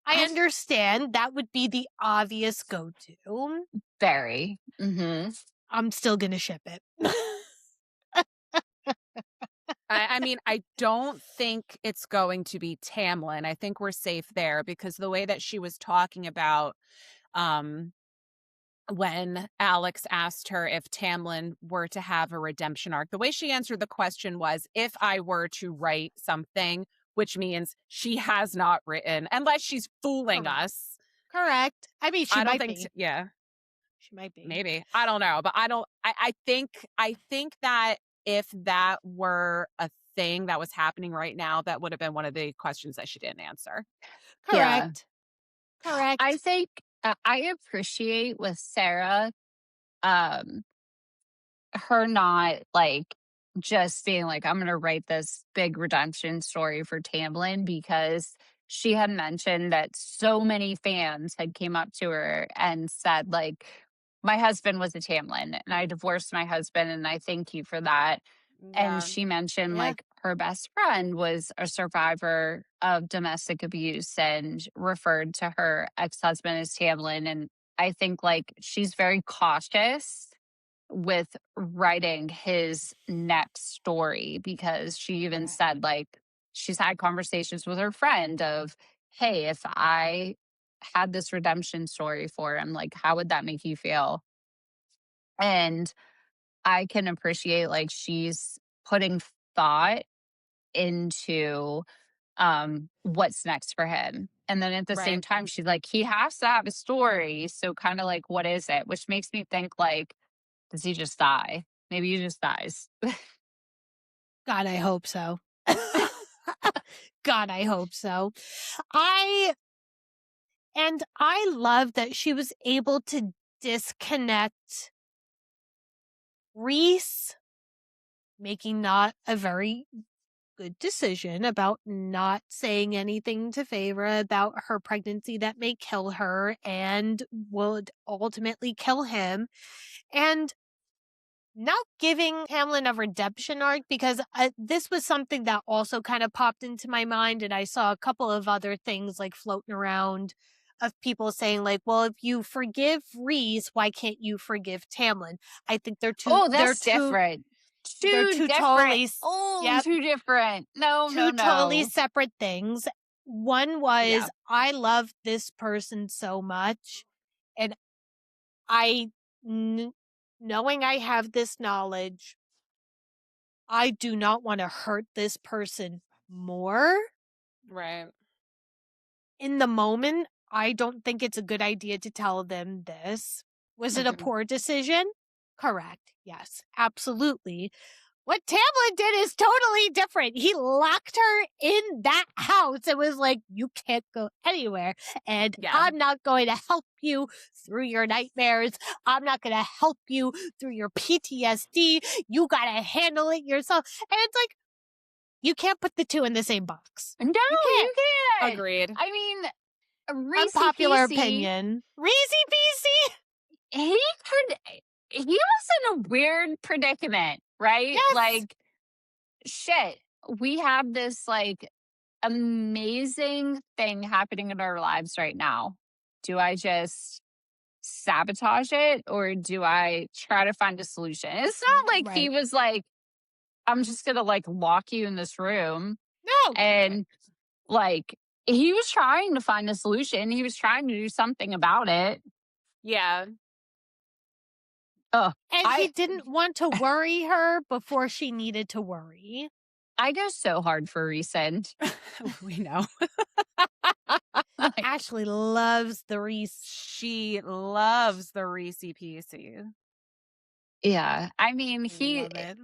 I understand that would be the obvious go-to. Very. Mm-hmm. I'm still going to ship it. I mean, I don't think it's going to be Tamlin. I think we're safe there because the way that she was talking about when Alex asked her if Tamlin were to have a redemption arc, the way she answered the question was, if I were to write something, which means she has not written, unless she's fooling Correct. us. Correct. I mean, she I don't might think, be. yeah, She might be. maybe. I don't know, but I think that if that were a thing that was happening right now, that would have been one of the questions that she didn't answer. Correct. Yeah. Correct. I think I appreciate with Sarah, her not like just being like, I'm going to write this big redemption story for Tamlin, because she had mentioned that so many fans had came up to her and said like, my husband was a Tamlin and I divorced my husband and I thank you for that. And she mentioned Yeah. like her best friend was a survivor of domestic abuse and referred to her ex-husband as Tamlin. And I think like she's very cautious with writing his next story, because she even said like she's had conversations with her friend of, hey, if I had this redemption story for him, like how would that make you feel? And I can appreciate like she's putting thought into what's next for him. And then at the same Right. time, she's like, he has to have a story. So kind of like, what is it? Which makes me think like, does he just die? Maybe he just dies. God, I hope so. God, I hope so. I love that she was able to disconnect Rhys making not a very good decision about not saying anything to Feyre about her pregnancy that may kill her and would ultimately kill him, and not giving Tamlin a redemption arc, because this was something that also kind of popped into my mind, and I saw a couple of other things like floating around of people saying like, well, if you forgive Rhys, why can't you forgive Tamlin? I think they're two. Oh, They're that's two. different. They're Too two different. totally. Oh, Yep. too different. No, Two no, totally no. separate things. One was, Yeah. I love this person so much, and knowing I have this knowledge, I do not want to hurt this person more. Right. In the moment, I don't think it's a good idea to tell them this. Was it a Mhm. poor decision? Correct. Yes, absolutely. What Tamlin did is totally different. He locked her in that house and was like, you can't go anywhere. And Yeah. I'm not going to help you through your nightmares. I'm not going to help you through your PTSD. You got to handle it yourself. And it's like, you can't put the two in the same box. No, You can't. Agreed. I mean, Reese Unpopular opinion. Reesy peasy. he was in a weird predicament, right? Yes. Like, shit, we have this like amazing thing happening in our lives right now. Do I just sabotage it or do I try to find a solution? It's not like he Right. was like, I'm just gonna like lock you in this room. No. And like he was trying to find a solution. He was trying to do something about it. Yeah. Oh, And he didn't want to worry her before she needed to worry. I go so hard for Rhys. We know. Ashley loves the Rhys. She loves the Reesey Peasy. Yeah. I mean, Love it.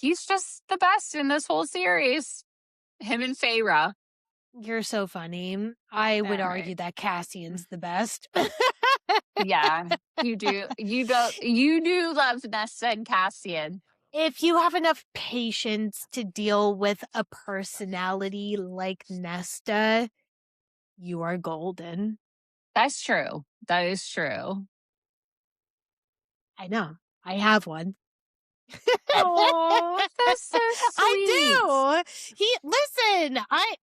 he's just the best in this whole series. Him and Feyre. You're so funny. I would All argue right. that Cassian's the best. Yeah, you do. You do love Nesta and Cassian. If you have enough patience to deal with a personality like Nesta, you are golden. That's true. That is true. I know. I have one. Oh, that's so sweet. I do. Listen,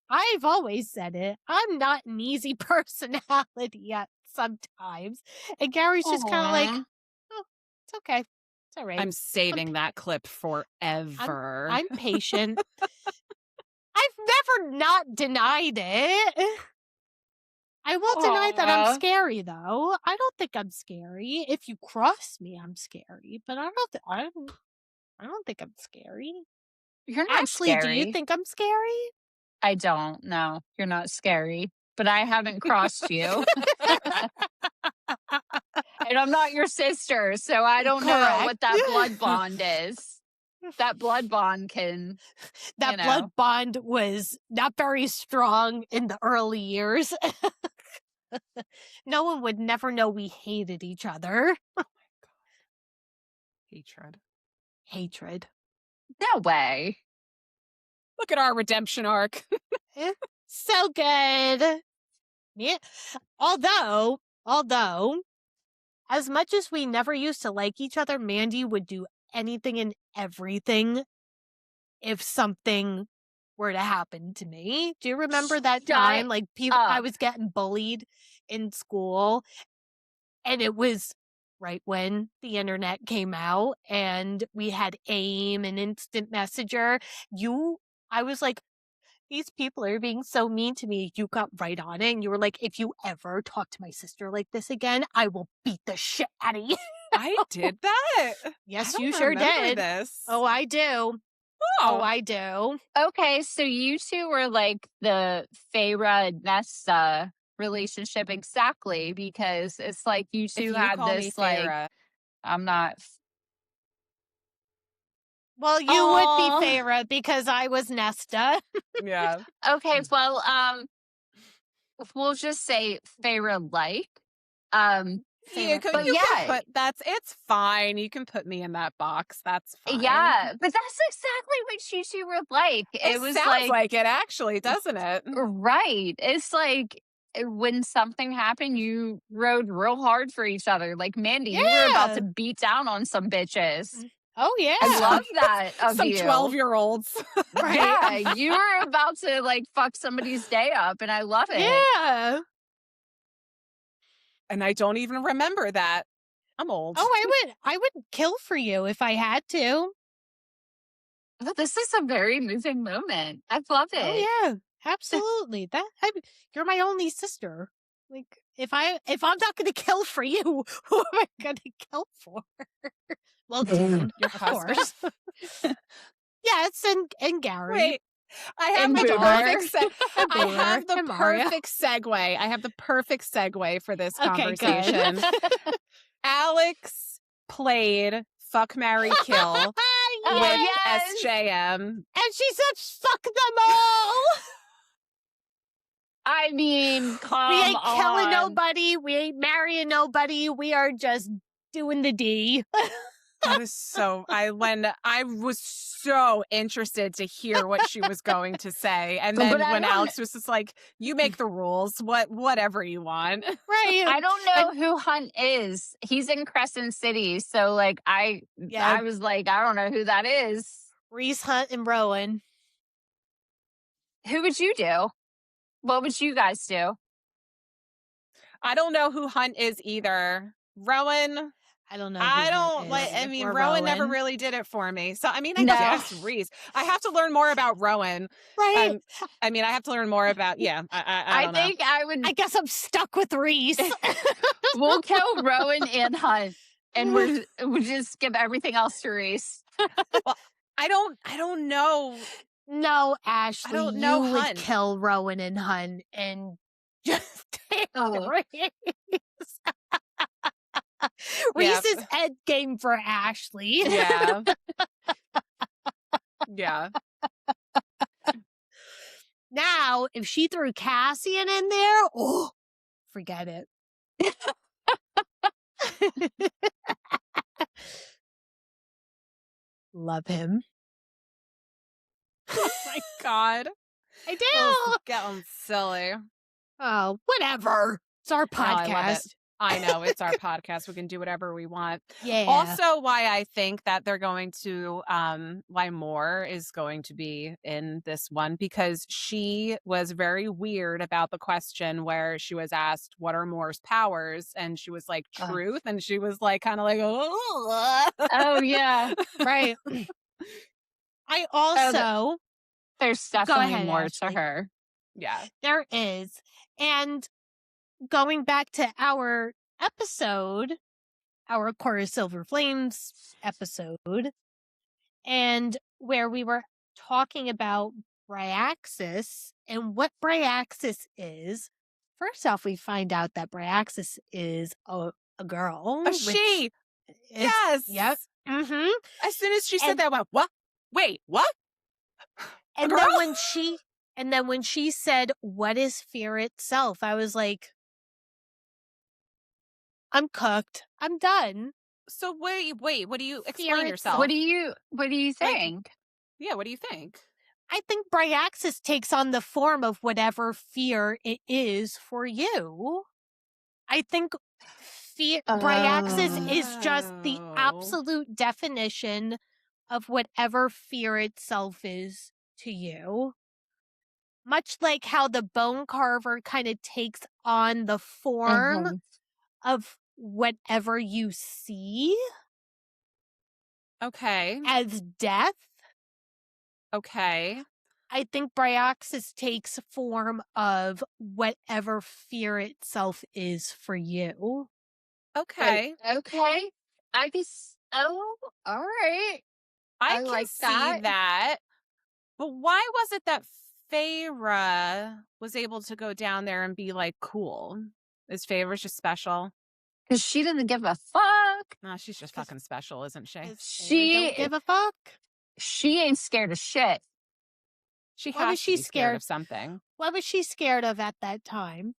I've always said it. I'm not an easy personality at sometimes. And Gary's just kind of like, Aw. oh, it's okay. It's all right. I'm saving that clip forever. I'm patient. I've never not denied it. I will deny that I'm Aw. scary, though. I don't think I'm scary. If you cross me, I'm scary. But I don't think I'm scary. You're not Ashley, scary. do you think I'm scary? I don't. No, you're not scary. But I haven't crossed you. And I'm not your sister, so I don't know Correct. what that blood bond is. That blood bond can... That blood bond was not very strong in the early years. No one would never know we hated each other. Hatred. No way. Look at our redemption arc. So good. Yeah. Although, as much as we never used to like each other, Mandy would do anything and everything if something were to happen to me. Do you remember that time? Like, I was getting bullied in school, and it was right when the internet came out, and we had AIM and Instant Messenger. I was like, these people are being so mean to me. You got right on it, and you were like, if you ever talk to my sister like this again, I will beat the shit out of you. I did that? Yes, I you don't sure remember did. This. Oh, I do. Oh, I do. Okay, so you two were like the Feyre and Nesta relationship exactly, because it's like you two If you had call me this like... Feyre, I'm not... Well, you would be Feyre because I was Nesta. yeah. Okay, well, we'll just say Feyre-like. You can put it's fine. You can put me in that box. That's fine. Yeah, but that's exactly what you two were like. It was sounds like it actually, doesn't it? Right. It's like when something happened, you rode real hard for each other. Like Mandy, you were about to beat down on some bitches. Oh, yeah. I love that of Some you. 12-year-olds. Right. Yeah, you were about to like fuck somebody's day up, and I love it. Yeah. And I don't even remember that. I'm old. Oh, I would kill for you if I had to. Oh, this is a very moving moment. I love it. Oh, yeah. Absolutely. You're my only sister. Like, if I'm not going to kill for you, who am I going to kill for? Well, Dan, Your of husband. course. Yes, and Gary. Wait, I have And the Boomer. perfect I Boomer. have the And Mario. perfect segue. I have the perfect segue for this Okay, conversation. good. Alex played Fuck, Marry, Kill with Yes. SJM. And she said, fuck them all. I mean, come We ain't killing on. nobody. We ain't marrying nobody. We are just doing the D. That is so. I was so interested to hear what she was going to say, and then But I when don't- Alex was just like, "You make the rules, whatever you want." Right. I don't know who Hunt is. He's in Crescent City, so like I was like, I don't know who that is. Rhys, Hunt, and Rowan. Who would you do? What would you guys do? I don't know who Hunt is either. Rowan. I don't know. I don't like. I mean, Rowan never really did it for me. So I mean, I No. guess Rhys. I have to learn more about Rowan. Right. I mean, I have to learn more about. Yeah, I don't know. think I would. I guess I'm stuck with Rhys. We'll kill Rowan and Hunt, and we'll just give everything else to Rhys. I don't know. No, Ashley, I don't know you would Hunt. kill Rowan and Hunt and just take Rhys. Rhys is head game for Ashley. Yeah. Yeah. Now, if she threw Cassian in there, oh, forget it. Love him. Oh my God. I do. Oh, getting silly. Oh, whatever. It's our No, I love it. podcast. I know, it's our podcast. We can do whatever we want. Yeah. Also, why I think that they're going to, why Moore is going to be in this one, because she was very weird about the question where she was asked, what are Moore's powers? And she was like, truth. And she was like, kind of like, oh. Oh, yeah. Right. I also... There's Go definitely ahead, more Ashley. to her. Yeah. There is. And going back to our episode, our Chorus Silver Flames episode, and where we were talking about Bryaxis and what Bryaxis is. First off, we find out that Bryaxis is a girl. A she. Yes. Yep. Mm-hmm. As soon as she said that, I went, what? Wait, what? And girl? then when she said, what is fear itself? I was like, I'm cooked. I'm done. So wait, what do you explain Fear yourself? What do you think? Yeah, what do you think? I think Bryaxis takes on the form of whatever fear it is for you. I think Bryaxis is just the Oh. absolute definition of whatever fear itself is to you. Much like how the bone carver kind of takes on the form of whatever you see Okay. as death. Okay. I think Bryaxis takes form of whatever fear itself is for you. Okay. Okay. I guess. Oh, all right. I I can like see that. that. But why was it that Feyre was able to go down there and be like, cool? Is Feyre just special? Because she doesn't give a fuck. No, she's just fucking special, isn't she? She don't give a fuck. She ain't scared of shit. She Why has was to she be scared scared? of something. What was she scared of at that time?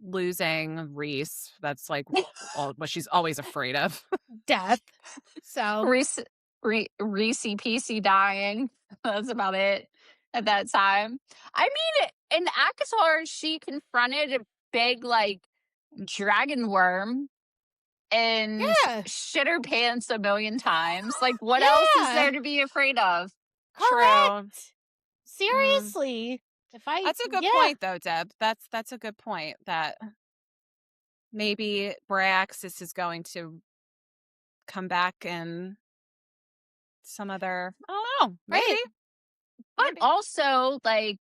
Losing Rhys. That's like what she's always afraid of. Death. So Reese PC dying. That's about it at that time. I mean, in ACOTAR, she confronted a big, like, dragon worm and Yeah. shit her pants a million times. Like, what else is Yeah. there to be afraid of? correct. Seriously. That's a good yeah. point, though, Deb. That's a good point. That maybe Bryaxis is going to come back in some other. I don't know. Maybe. Right. But also, like,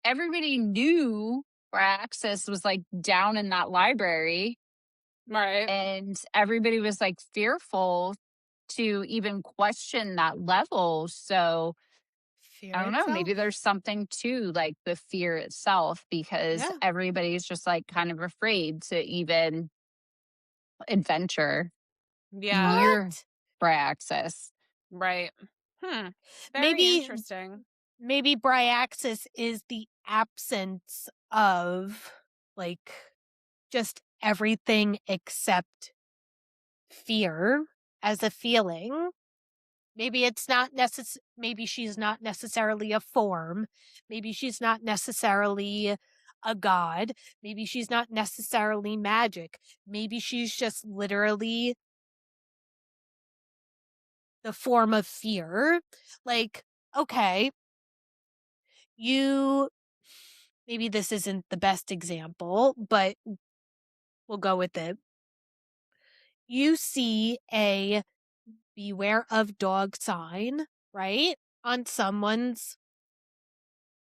everybody knew Bryaxis was, like, down in that library. Right. And everybody was, like, fearful to even question that level. So Fear I don't know. itself. Maybe there's something to, like, the fear itself, because Yeah. everybody's just, like, kind of afraid to even adventure Yeah. near What? Bryaxis. Right. Very Maybe- interesting. Maybe Bryaxis is the absence of, like, just everything except fear as a feeling. Maybe it's not maybe she's not necessarily a form. Maybe she's not necessarily a god. Maybe she's not necessarily magic. Maybe she's just literally the form of fear. Like, okay, maybe this isn't the best example, but we'll go with it. You see a beware of dog sign, right? On someone's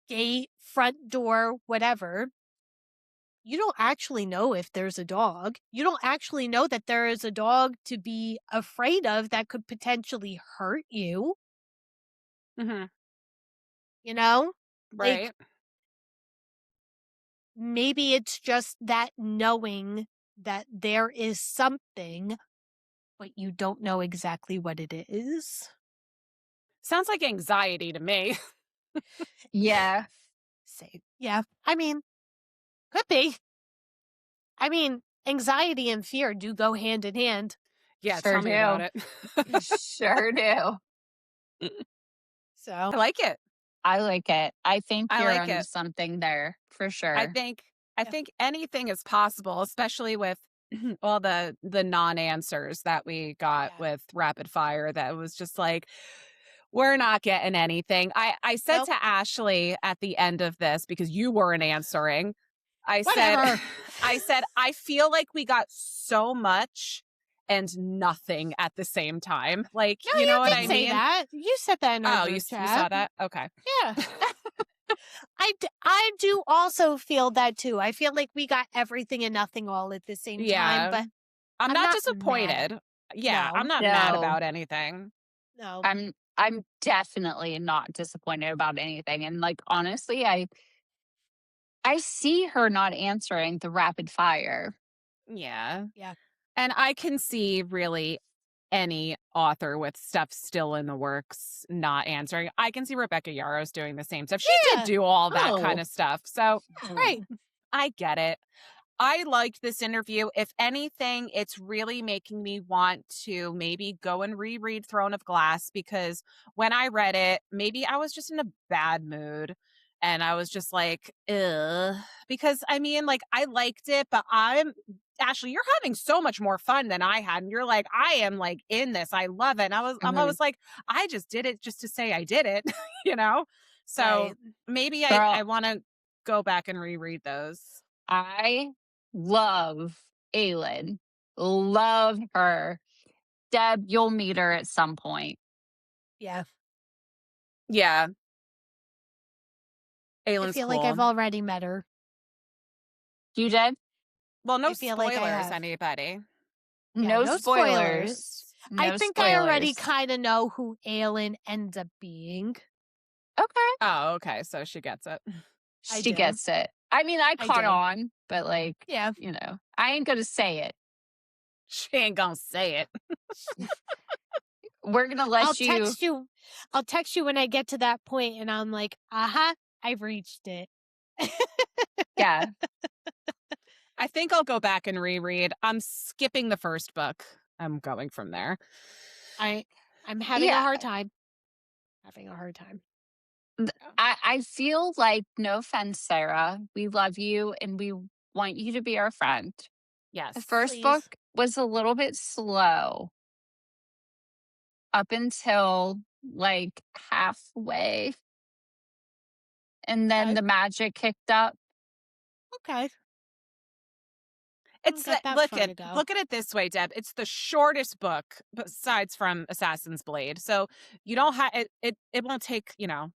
gate, front door, whatever. You don't actually know if there's a dog. You don't actually know that there is a dog to be afraid of that could potentially hurt you, Mm-hmm. you know? Right. Like, maybe it's just that knowing that there is something, but you don't know exactly what it is. Sounds like anxiety to me. Yeah. Say, yeah, I mean, could be. I mean, anxiety and fear do go hand in hand. Yeah, Sure tell me do. about it. Sure do. So, I like it. I like it. I think I you're like onto it. something there for sure. I think I think anything is possible, especially with all the non-answers that we got with rapid fire. That was just like, we're not getting anything. I said Nope. to Ashley at the end of this, because you weren't answering, Whatever. I said, I feel like we got so much and nothing at the same time. Like, No, you know what did I say mean? that. You said that in our Oh, group you chat. saw that? Okay. Yeah. I do also feel that too. I feel like we got everything and nothing all at the same time, but I'm I'm not not disappointed. mad. Yeah, No. I'm not mad No. about anything. No. I'm definitely not disappointed about anything. And like honestly, I see her not answering the rapid fire. Yeah. Yeah. And I can see really any author with stuff still in the works not answering. I can see Rebecca Yarros doing the same stuff. She did do all that kind of stuff. So Right. I get it. I liked this interview. If anything, it's really making me want to maybe go and reread Throne of Glass, because when I read it, maybe I was just in a bad mood and I was just like, ugh. Because I mean, like, I liked it, but Ashley, you're having so much more fun than I had. And you're like, I am like in this. I love it. And I'm always like, I just did it just to say I did it, you know? So Right. maybe Girl, I want to go back and reread those. I love Aelin. Love her. Deb, you'll meet her at some point. Yeah. Yeah. I Aylin's feel cool. like I've already met her. You did? Well, no I feel like I spoilers, have. anybody. Yeah, no no spoilers. No I think I already spoilers. kind of know who Aelin ends up being. Okay. Oh, okay. So she gets it. I She do. gets it. I mean, I caught do. on, but like, Yeah. you know, I ain't gonna say it. She ain't gonna say it. We're gonna let I'll text you. I'll text you when I get to that point, and I'm like, I've reached it. Yeah. I think I'll go back and reread. I'm skipping the first book. I'm going from there. I'm having a hard time. Having a hard time. I feel like, no offense, Sarah, we love you and we want you to be our friend. Yes. The first Please. book was a little bit slow up until like halfway. And then the magic kicked up. Okay. It's got that look far to go. at it this way, Deb. It's the shortest book besides from Assassin's Blade. So you don't have it won't take, you know,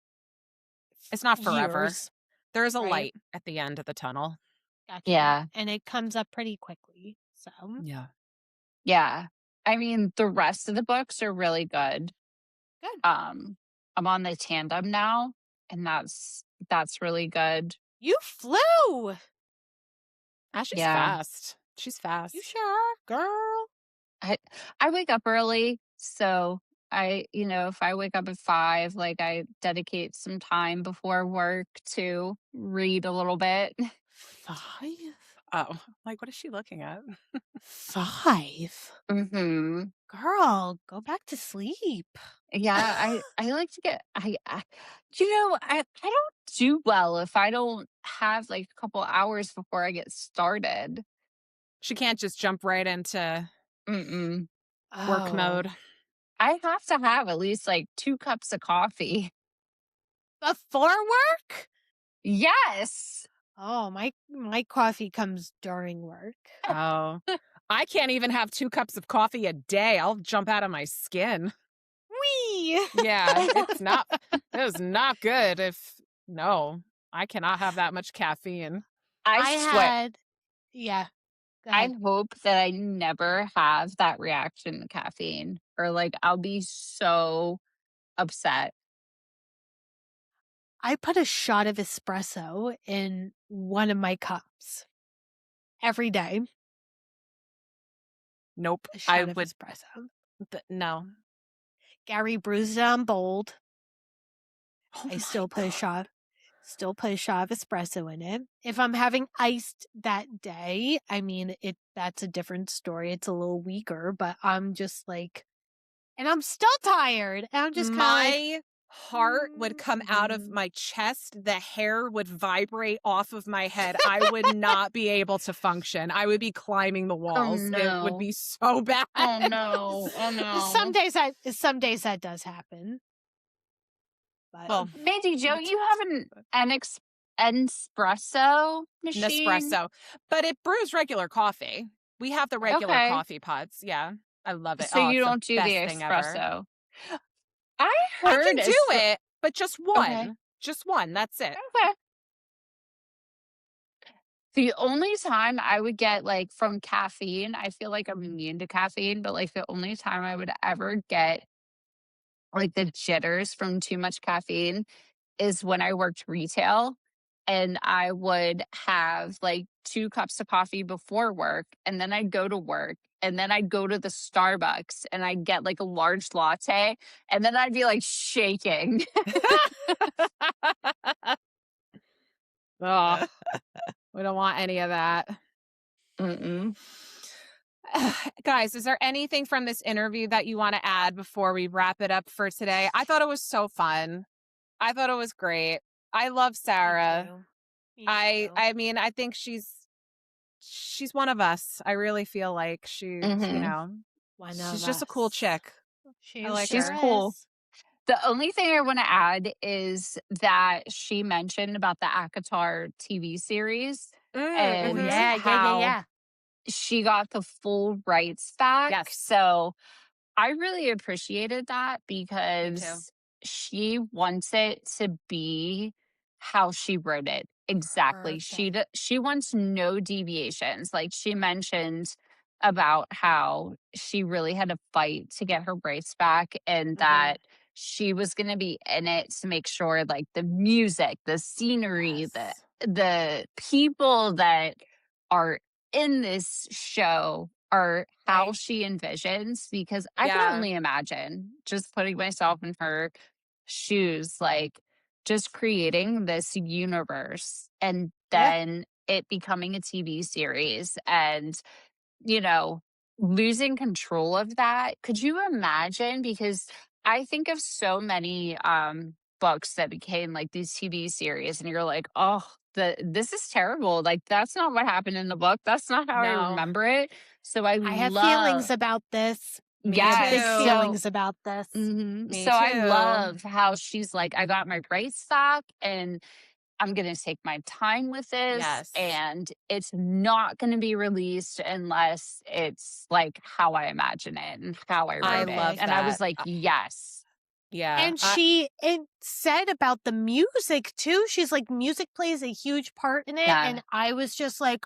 it's not forever. Years. There's a Right. light at the end of the tunnel. Gotcha. Yeah. And it comes up pretty quickly. So Yeah. Yeah. I mean, the rest of the books are really good. Good. I'm on the tandem now, and that's really good. You flew. She's Yeah. fast. She's fast. You sure are, girl. I wake up early, so if I wake up at 5, like I dedicate some time before work to read a little bit. 5? Oh, like what is she looking at? 5? Mm-hmm. Girl, go back to sleep. Yeah, I like to get I don't do well if I don't have like a couple hours before I get started. She can't just jump right into Mm-mm. work mode. I have to have at least like 2 cups of coffee. Before work? Yes. Oh, my coffee comes during work. Oh, I can't even have 2 cups of coffee a day. I'll jump out of my skin. Wee. Yeah, it is not good I cannot have that much caffeine. I swear. Yeah. I hope that I never have that reaction to caffeine, or like I'll be so upset. I put a shot of espresso in one of my cups every day. Nope. A shot I of would espresso. no. Gary brews it on bold. Oh I still put a shot of espresso in it. If I'm having iced that day, I mean that's a different story. It's a little weaker, but I'm just like, and I'm still tired. And I'm just kind of like, heart would come out of my chest. The hair would vibrate off of my head. I would not be able to function. I would be climbing the walls. no. It would be so bad. Oh no. Oh no. Some days that does happen. But Well, Mandy, don't you have an espresso machine? Nespresso. But it brews regular coffee. We have the regular Okay. coffee pods. Yeah. I love it. So you it's don't do best the thing ever. espresso. I I heard can do it, but just one. Okay. Just one. That's it. Okay. The only time I would get like from caffeine, I feel like I'm immune to caffeine, but like the only time I would ever get like the jitters from too much caffeine is when I worked retail, and I would have like 2 cups of coffee before work, and then I'd go to work, and then I'd go to the Starbucks and I'd get like a large latte, and then I'd be like shaking. Oh, we don't want any of that. Mm-mm. Guys, is there anything from this interview that you want to add before we wrap it up for today? I thought it was so fun. I thought it was great. I love Sarah. Me too. I mean, I think she's one of us. I really feel like she's, One she's of just a cool us. chick. She I like She's her. cool. The only thing I want to add is that she mentioned about the ACOTAR TV series and mhm. how she got the full rights back. Yes. So I really appreciated that Me too. because she wants it to be how she wrote it. Exactly. She wants no deviations. Like she mentioned about how she really had to fight to get her rights back, and that she was going to be in it to make sure like the music, the scenery, Yes. the people that are in this show are how Right. she envisions, because I Yeah. can only imagine just putting myself in her shoes, like just creating this universe and then it becoming a TV series and, losing control of that. Could you imagine? Because I think of so many books that became like these TV series, and you're like, oh, this is terrible. Like, that's not what happened in the book. That's not how I No. remember it. So I have love feelings about this. Me Yes. Big too. feelings about this. Me So I too. love how she's like, I got my rights back and I'm going to take my time with this. Yes. And it's not going to be released unless it's like how I imagine it and how I I wrote it. love And I was that. like, yes. Yeah. And she said about the music too. She's like, music plays a huge part in it. Yeah. And I was just like,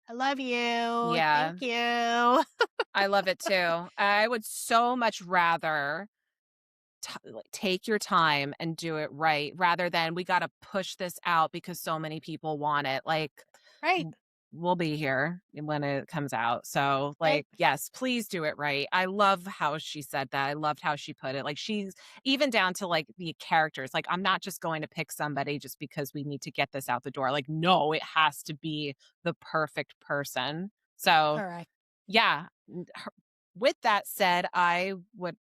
I love you. Yeah. Thank you. I love it too. I would so much rather take your time and do it right rather than we got to push this out because so many people want it. Like, Right. we'll be here when it comes out. So, like, yes, please do it right. I love how she said that. I loved how she put it. Like, she's even down to like the characters. Like, I'm not just going to pick somebody just because we need to get this out the door. Like, no, it has to be the perfect person. So, Correct. yeah. With that said, I would,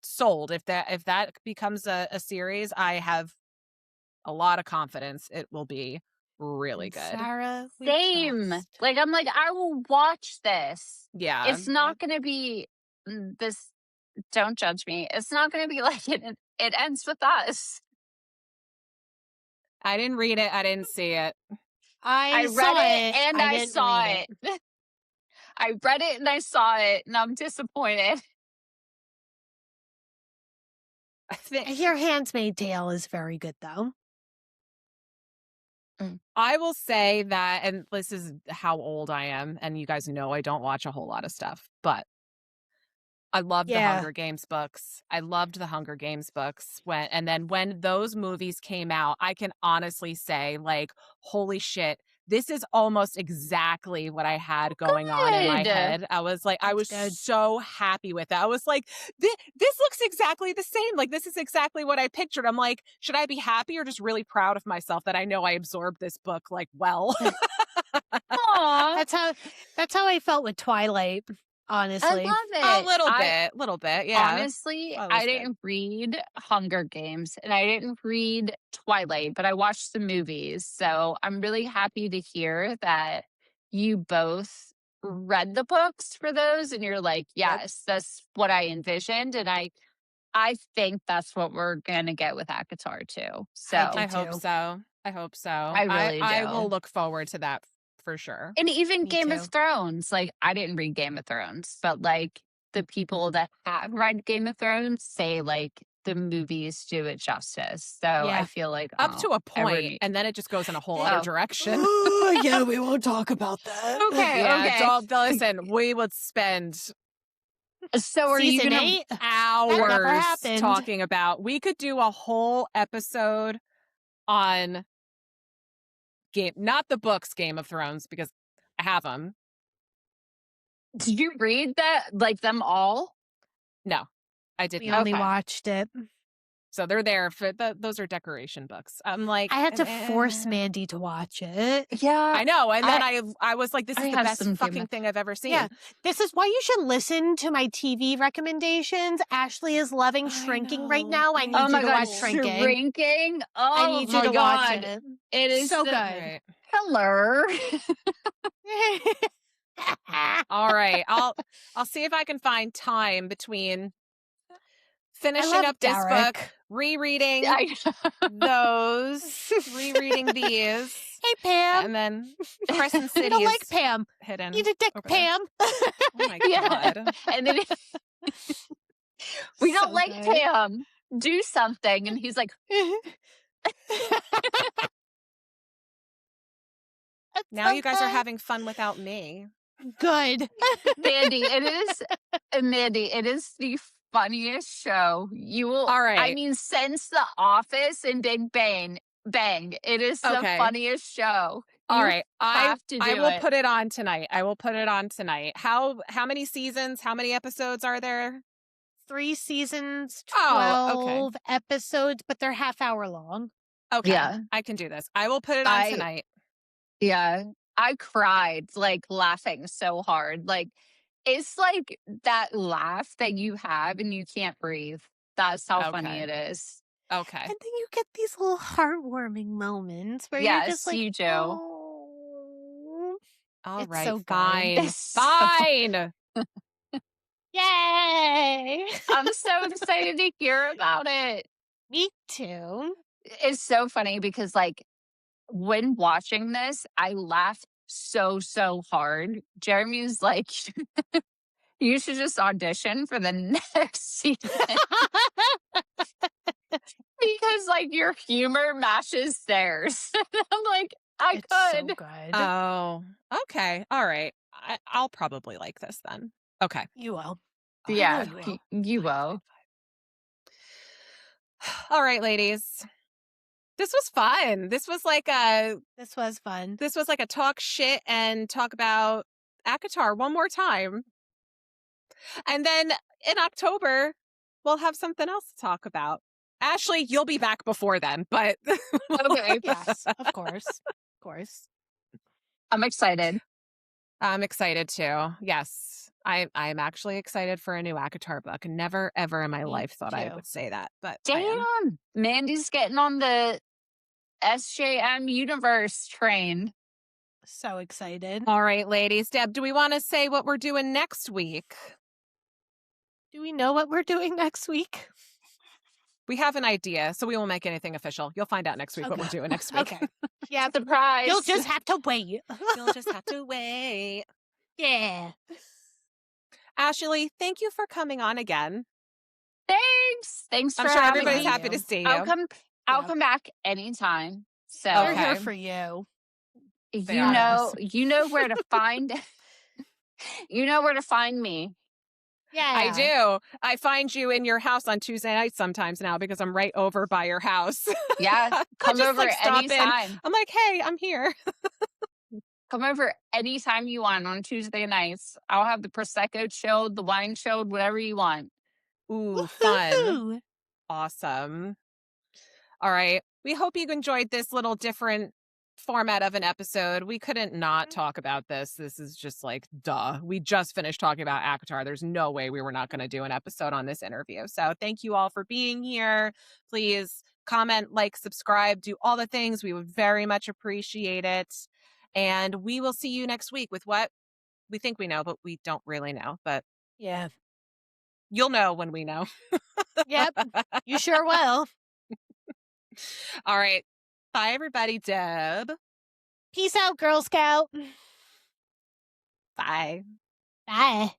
sold. If that becomes a series, I have a lot of confidence it will be really good. Sarah, we Same. trust. Like, I'm like, I will watch this. Yeah. It's not going to be this. Don't judge me. It's not going to be like it ends with us. I didn't read it. I didn't see it. I read saw it and I didn't saw read it. I read it and I saw it, and I'm disappointed. I think I hear Handmaid's Tale is very good though. I will say that, and this is how old I am, and you guys know I don't watch a whole lot of stuff, but I loved the Hunger Games books. I loved the Hunger Games books when those movies came out, I can honestly say, like, holy shit, this is almost exactly what I had going on in my Good. head. I was like, I was good. so happy with it. I was like, this looks exactly the same. Like, this is exactly what I pictured. I'm like, should I be happy or just really proud of myself that I know I absorbed this book like well? Aw. That's how I felt with Twilight. honestly. love it. A little bit. Yeah. Honestly, Thought it was I good. didn't read Hunger Games and I didn't read Twilight, but I watched the movies. So I'm really happy to hear that you both read the books for those and you're like, yes, that's what I envisioned. And I think that's what we're gonna get with ACOTAR too. So I I do hope too. so. I hope so. I really I do. will look forward to that for sure. And even Me Game too. of Thrones, like I didn't read Game of Thrones, but like the people that have read Game of Thrones say like the movies do it justice. So I Yeah. feel like Up to a point, every- and then it just goes in a whole Oh. other direction. Yeah, we won't talk about that. Okay, Yeah, okay. don't listen. We would spend So are you Season gonna 8? never hours happened. talking about. We could do a whole episode on not the books Game of Thrones, because I have them. did you read that like them all? No, I did We not. only Okay. watched it. So they're there for those are decoration books. I'm like, I had to force eh. Mandy to watch it. Yeah. I know, and then I was like, this I is the have best some Game fucking of- thing I've ever seen. Yeah. This is why you should listen to my TV recommendations. Ashley is loving I Shrinking right know, now. I I need Oh you my to god, watch Shrinking. Shrinking. Oh I need you my to god. watch it. It is So the- good. Right. Hello. All right. I'll see if I can find time between finishing love up this Derek. book, rereading I- those, rereading these, Hey, Pam. and then Crescent City You don't is like Pam. hidden. You did dick over there. Pam. Oh my Yeah. god. And then we don't So like good. Pam. Do something. And he's like, Now you guys are having fun without me. good. Mandy, it is the funniest show. You will All right. I mean, since The Office and Big Bang, it is the Okay. funniest show. All You right. I have to do will it. put it on tonight. I will put it on tonight. How many seasons? How many episodes are there? 3 seasons, Oh, okay. 12 episodes, but they're half-hour long. Okay. Yeah. I can do this. I will put it on tonight. Yeah. I cried like laughing so hard. Like it's like that laugh that you have and you can't breathe. That's how funny Okay. it is. Okay. And then you get these little heartwarming moments where you're Yes, just like, you do. oh. All It's right. so good. Fine. It's so- Fine. Yay! I'm so excited to hear about it. Me too. It's so funny because like when watching this, I laughed so hard. Jeremy's like, you should just audition for the next season because like your humor matches theirs. I'm like, I It's so could. good. Oh, okay. All right. I'll probably like this then. Okay. You will. Yeah, you will. you will. All right, ladies. This was fun. This was like a talk shit and talk about ACOTAR one more time. And then in October, we'll have something else to talk about. Ashley, you'll be back before then, but Okay. Yes, of course. Of course. I'm excited. I'm excited too. Yes. I'm actually excited for a new ACOTAR book. Never ever in my Me life thought I too. would say that, but I am. Damn. Mandy's getting on the SJM universe train. So excited. All right, ladies. Deb, do we want to say what we're doing next week? Do we know what we're doing next week? We have an idea, so we won't make anything official. You'll find out next week what we're doing next week. Okay. Yeah. Surprise. You'll just have to wait. You'll just have to wait. Yeah. Ashley, thank you for coming on again. Thanks for I'm sure having everybody's me. happy to see you. I'll come Yeah. back anytime. So We're Okay. here for you. Fair enough. you know where to find me. Yeah. I do. I find you in your house on Tuesday nights sometimes now because I'm right over by your house. Yeah. Come just, over like, stop in. anytime. I'm like, hey, I'm here. Come over anytime you want on Tuesday nights. I'll have the Prosecco chilled, the wine chilled, whatever you want. Ooh, fun. Woohoo. Awesome. All right. We hope you enjoyed this little different format of an episode. We couldn't not Mhm. talk about this. This is just like, duh. We just finished talking about ACOTAR. There's no way we were not going to do an episode on this interview. So thank you all for being here. Please comment, like, subscribe, do all the things. We would very much appreciate it. And we will see you next week with what we think we know, but we don't really know. But Yeah. you'll know when we know. Yep. You sure will. All right. Bye, everybody. Deb. Peace out, Girl Scout. Bye. Bye.